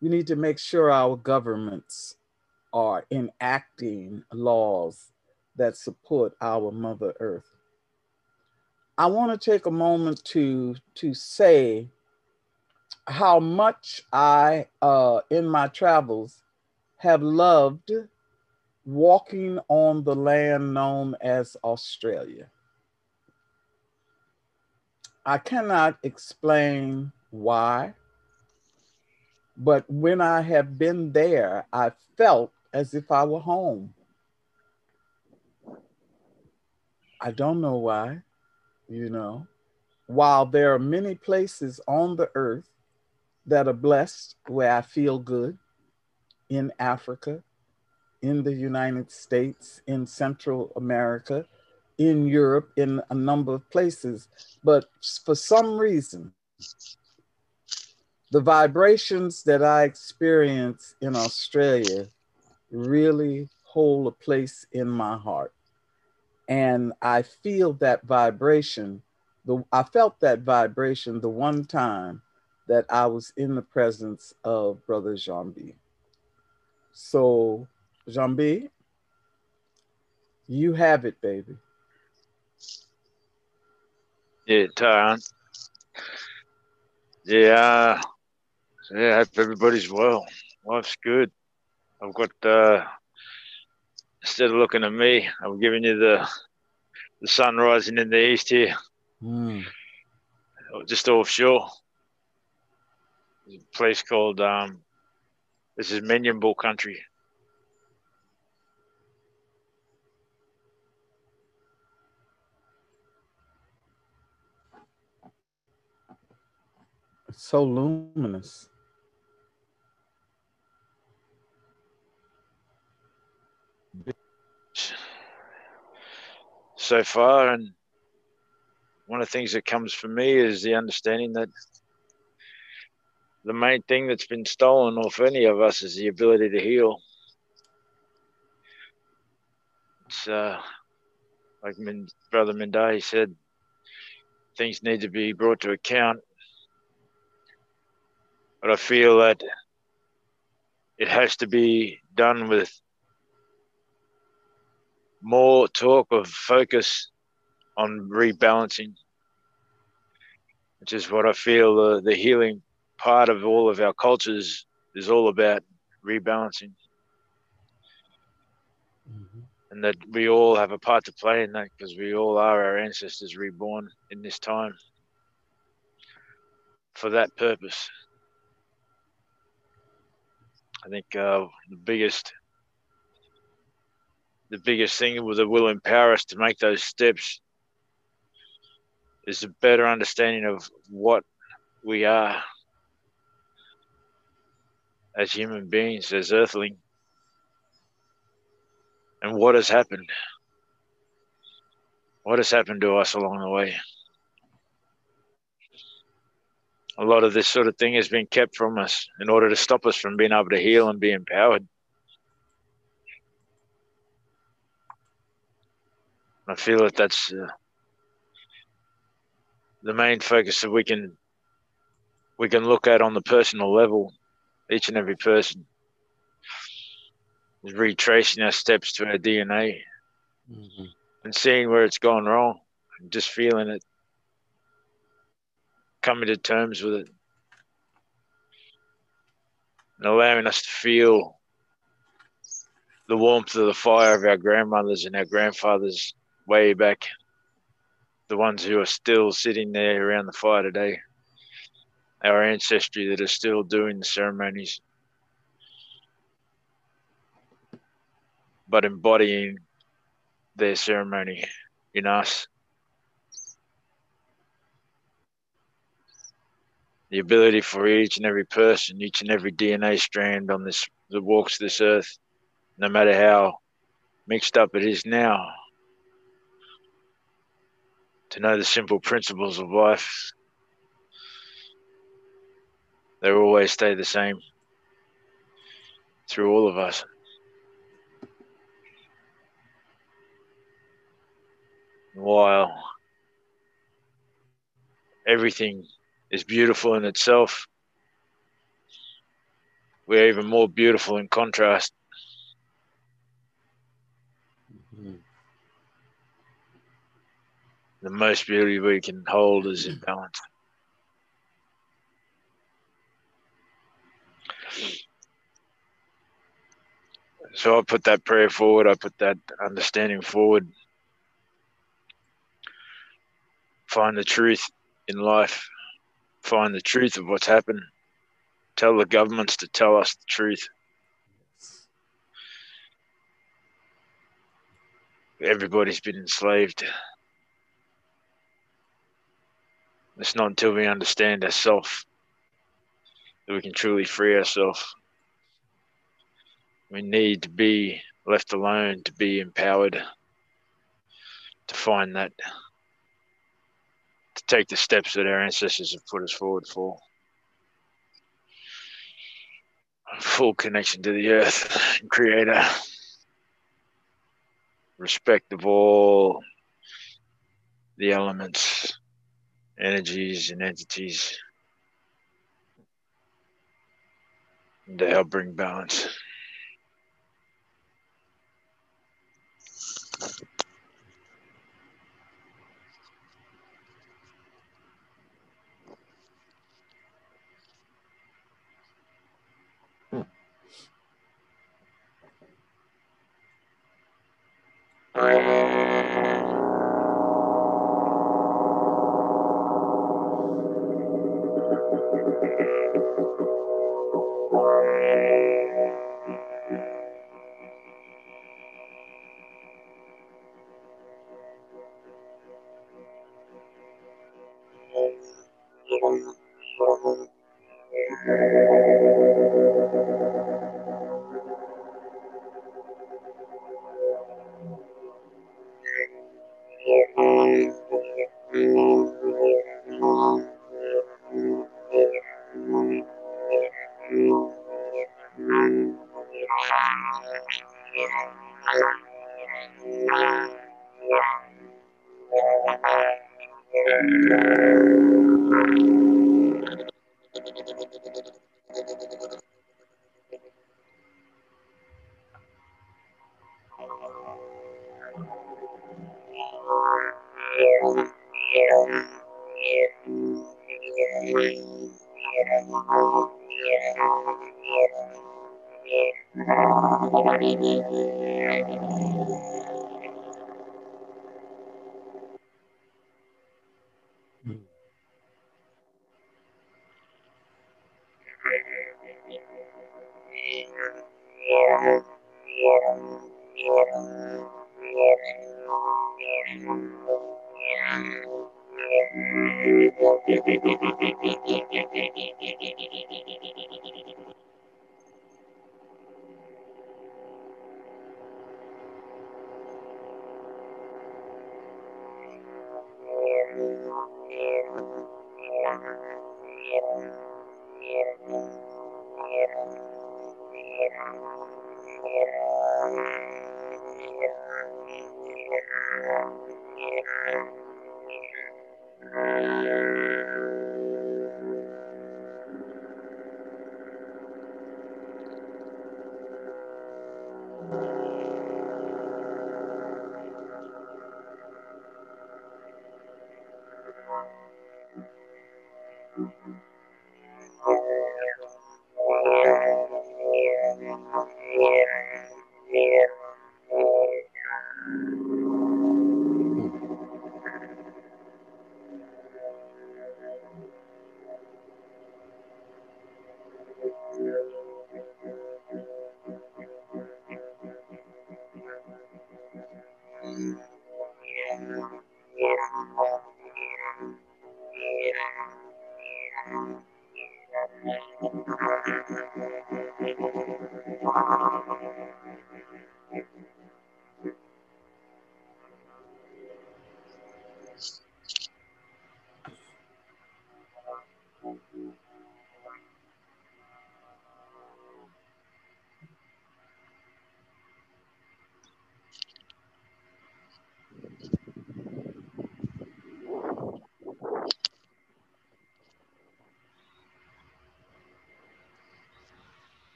We need to make sure our governments are enacting laws that support our Mother Earth. I want to take a moment to say how much I, in my travels, have loved walking on the land known as Australia. I cannot explain why, but when I have been there, I felt as if I were home. I don't know why, you know. While there are many places on the earth that are blessed where I feel good, in Africa, in the United States, in Central America, in Europe, in a number of places. But for some reason, the vibrations that I experience in Australia really hold a place in my heart. And I feel that vibration. I felt that vibration the one time that I was in the presence of Brother Jarmbi. So, Jarmbi, you have it, baby. Yeah, Taran. Yeah, I hope everybody's well. Life's good. I've got, instead of looking at me, I'm giving you the sun rising in the east here. Just offshore. There's a place called, this is Menyambul country. It's so luminous. So far, and one of the things that comes for me is the understanding that the main thing that's been stolen off any of us is the ability to heal. It's like Brother Mindahi said, things need to be brought to account. But I feel that it has to be done with more talk of focus on rebalancing, which is what I feel the healing part of all of our cultures is all about, rebalancing. And that we all have a part to play in that, because we all are our ancestors reborn in this time for that purpose. I think the biggest thing that will empower us to make those steps is a better understanding of what we are as human beings, as earthling, and what has happened. What has happened to us along the way? A lot of this sort of thing has been kept from us in order to stop us from being able to heal and be empowered. I feel that that's the main focus that we can look at on the personal level. Each and every person is retracing our steps to our DNA and seeing where it's gone wrong, and just feeling it, coming to terms with it, and allowing us to feel the warmth of the fire of our grandmothers and our grandfathers way back, the ones who are still sitting there around the fire today, our ancestry that are still doing the ceremonies, but embodying their ceremony in us. The ability for each and every person, each and every DNA strand on this that walks this earth, no matter how mixed up it is now, to know the simple principles of life. They always stay the same through all of us. While everything is beautiful in itself, we're even more beautiful in contrast. The most beauty we can hold is in balance. So I put that prayer forward, I put that understanding forward. Find the truth in life, find the truth of what's happened. Tell the governments to tell us the truth. Everybody's been enslaved. It's not until we understand ourselves that we can truly free ourselves. We need to be left alone, to be empowered, to find that, to take the steps that our ancestors have put us forward for. Full connection to the earth and creator. Respect of all the elements, energies and entities, and to help bring balance.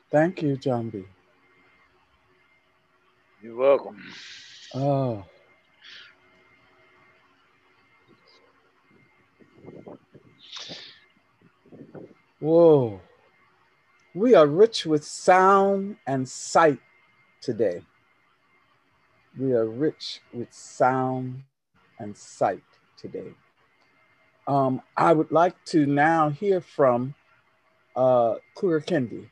Thank you, Jarmbi. You're welcome. Oh. Whoa. We are rich with sound and sight today. We are rich with sound and sight today. I would like to now hear from Kurikindi.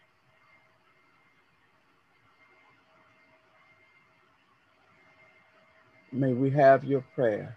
May we have your prayer.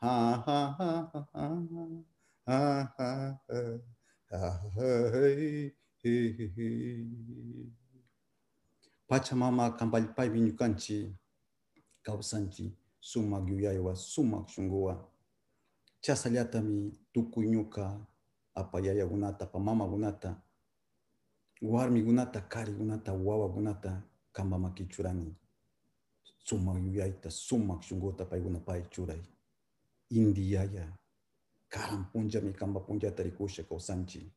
ha ha ha ha ha ha ha hey hey hey. Pachamama kambalpai vinyukanchi kausanchi sumak yuyaywa sumak shunguwa chasallátami tukuyñuka apayayakunata apamamakunata warmikunata karikunata wawakunata kambamaki churani sumak yuyayta sumak shunguta paykunapay churay indiyaya karan punllami kamba punllata rikusha kawsanchi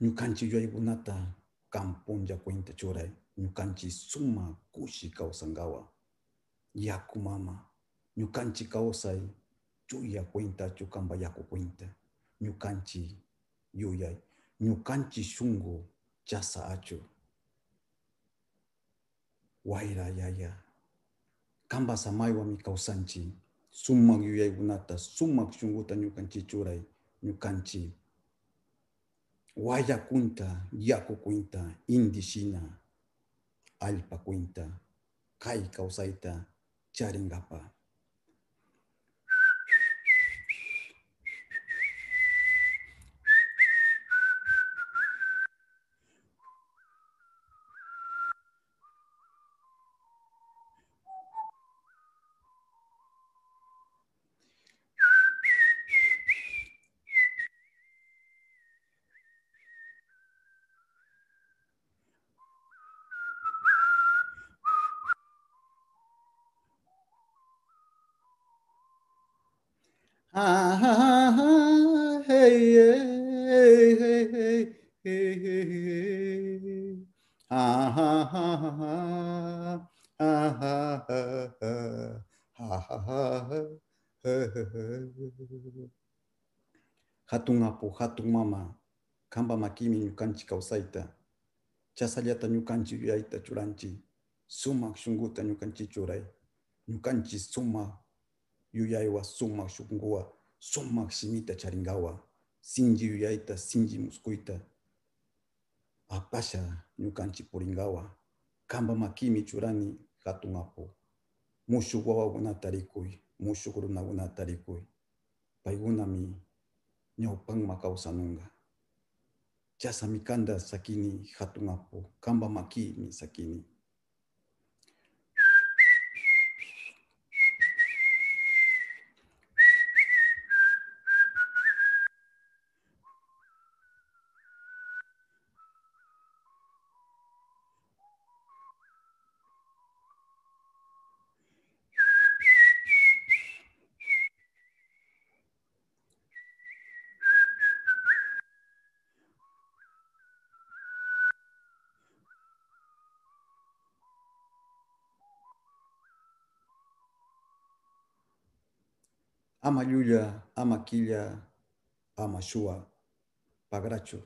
ñukanchi yuyaykunata kan punlla cuenta churay ñukanchi sumak kushi kawsangawa yaku mama ñukanchi kawsay chuya cuenta chukamba yaku cuenta ñukanchi yuyay ñukanchi shungu chasa achu wayra yaya kamba samaywa mi kawsanchi sumak yuyaykunata sumak shunguta ñukanchi churay ñukanchi waya kunta yaku cuenta indishina alpa cuenta kay kawsayta charingapa. Ha ha ha hey hey hey hey hey hey ha ha ha ha ha ha ha ha ha hatun apu hatun mama kamba makimi ñukanchi kawsayta chasallata ñukanchi yuyayta churanchi sumak shunguta ñukanchi churay ñukanchi sumak yuyaywa sumak shunguwa sumak shimita charingawa sinji yuyayta sinji muskuyta apasha ñukanchi puringawa kamba makimi churani hatun apu mushuk wawakunata rikuy mushuk runakunata rikuy paykunami ñawpanma kawsanunga chasami kanda sakini hatun apu kamba makimi sakini. Ama Yuya, ama Quilla, ama Shua, Pagracho.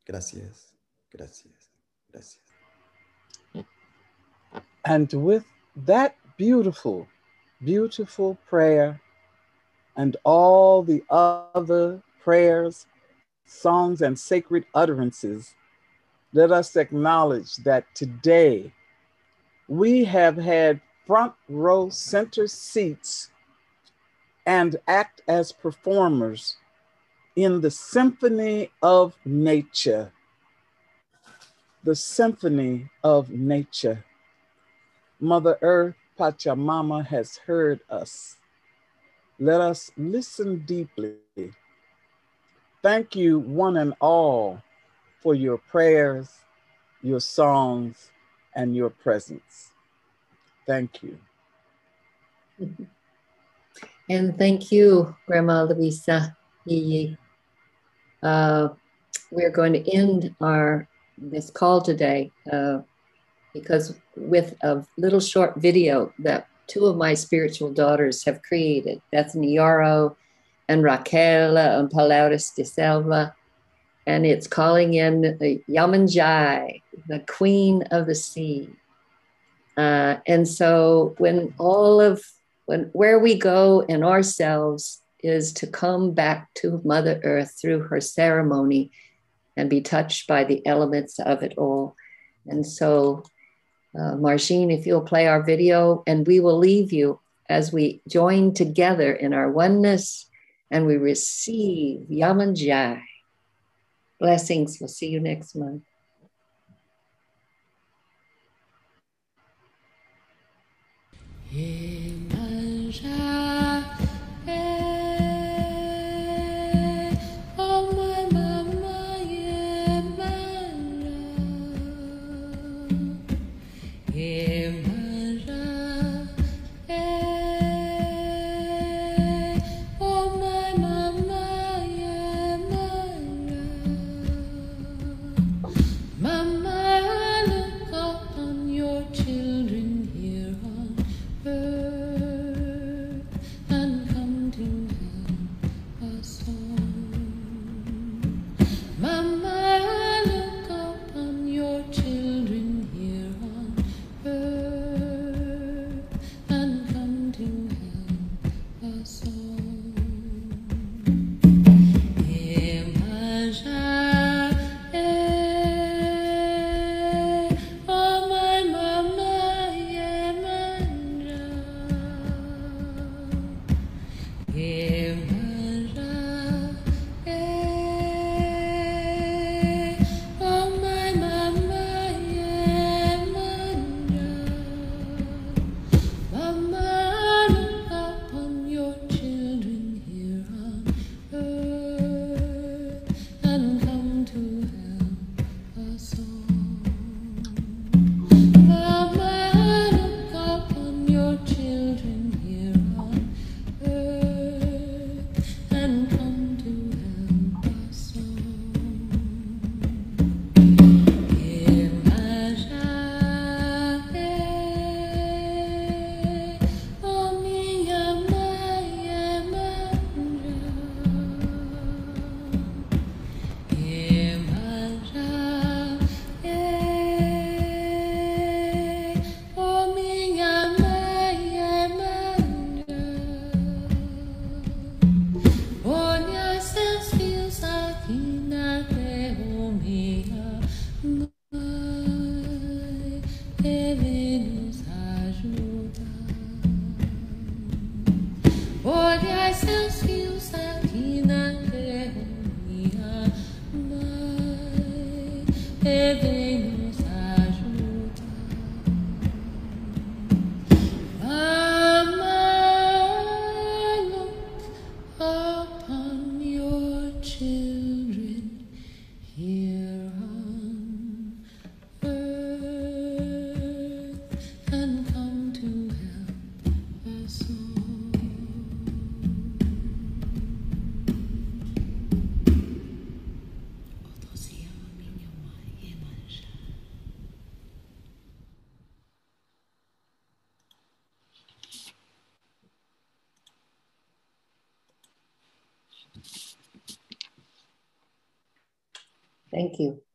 Gracias, gracias, gracias. And with that beautiful, beautiful prayer and all the other prayers, songs, and sacred utterances, let us acknowledge that today we have had front row center seats and act as performers in the symphony of nature. The symphony of nature. Mother Earth, Pachamama, has heard us. Let us listen deeply. Thank you, one and all, for your prayers, your songs, and your presence. Thank you. And thank you, Grandma Luisah. We're going to end this call today because with a little short video that two of my spiritual daughters have created, Bethany Yarrow and Raquel and Palauris de Selva, and it's calling in Yamanjai, the Queen of the Sea. And so where we go in ourselves is to come back to Mother Earth through her ceremony and be touched by the elements of it all. And so, Margine, if you'll play our video, and we will leave you as we join together in our oneness and we receive Yamanjai. Blessings. We'll see you next month. Thank you.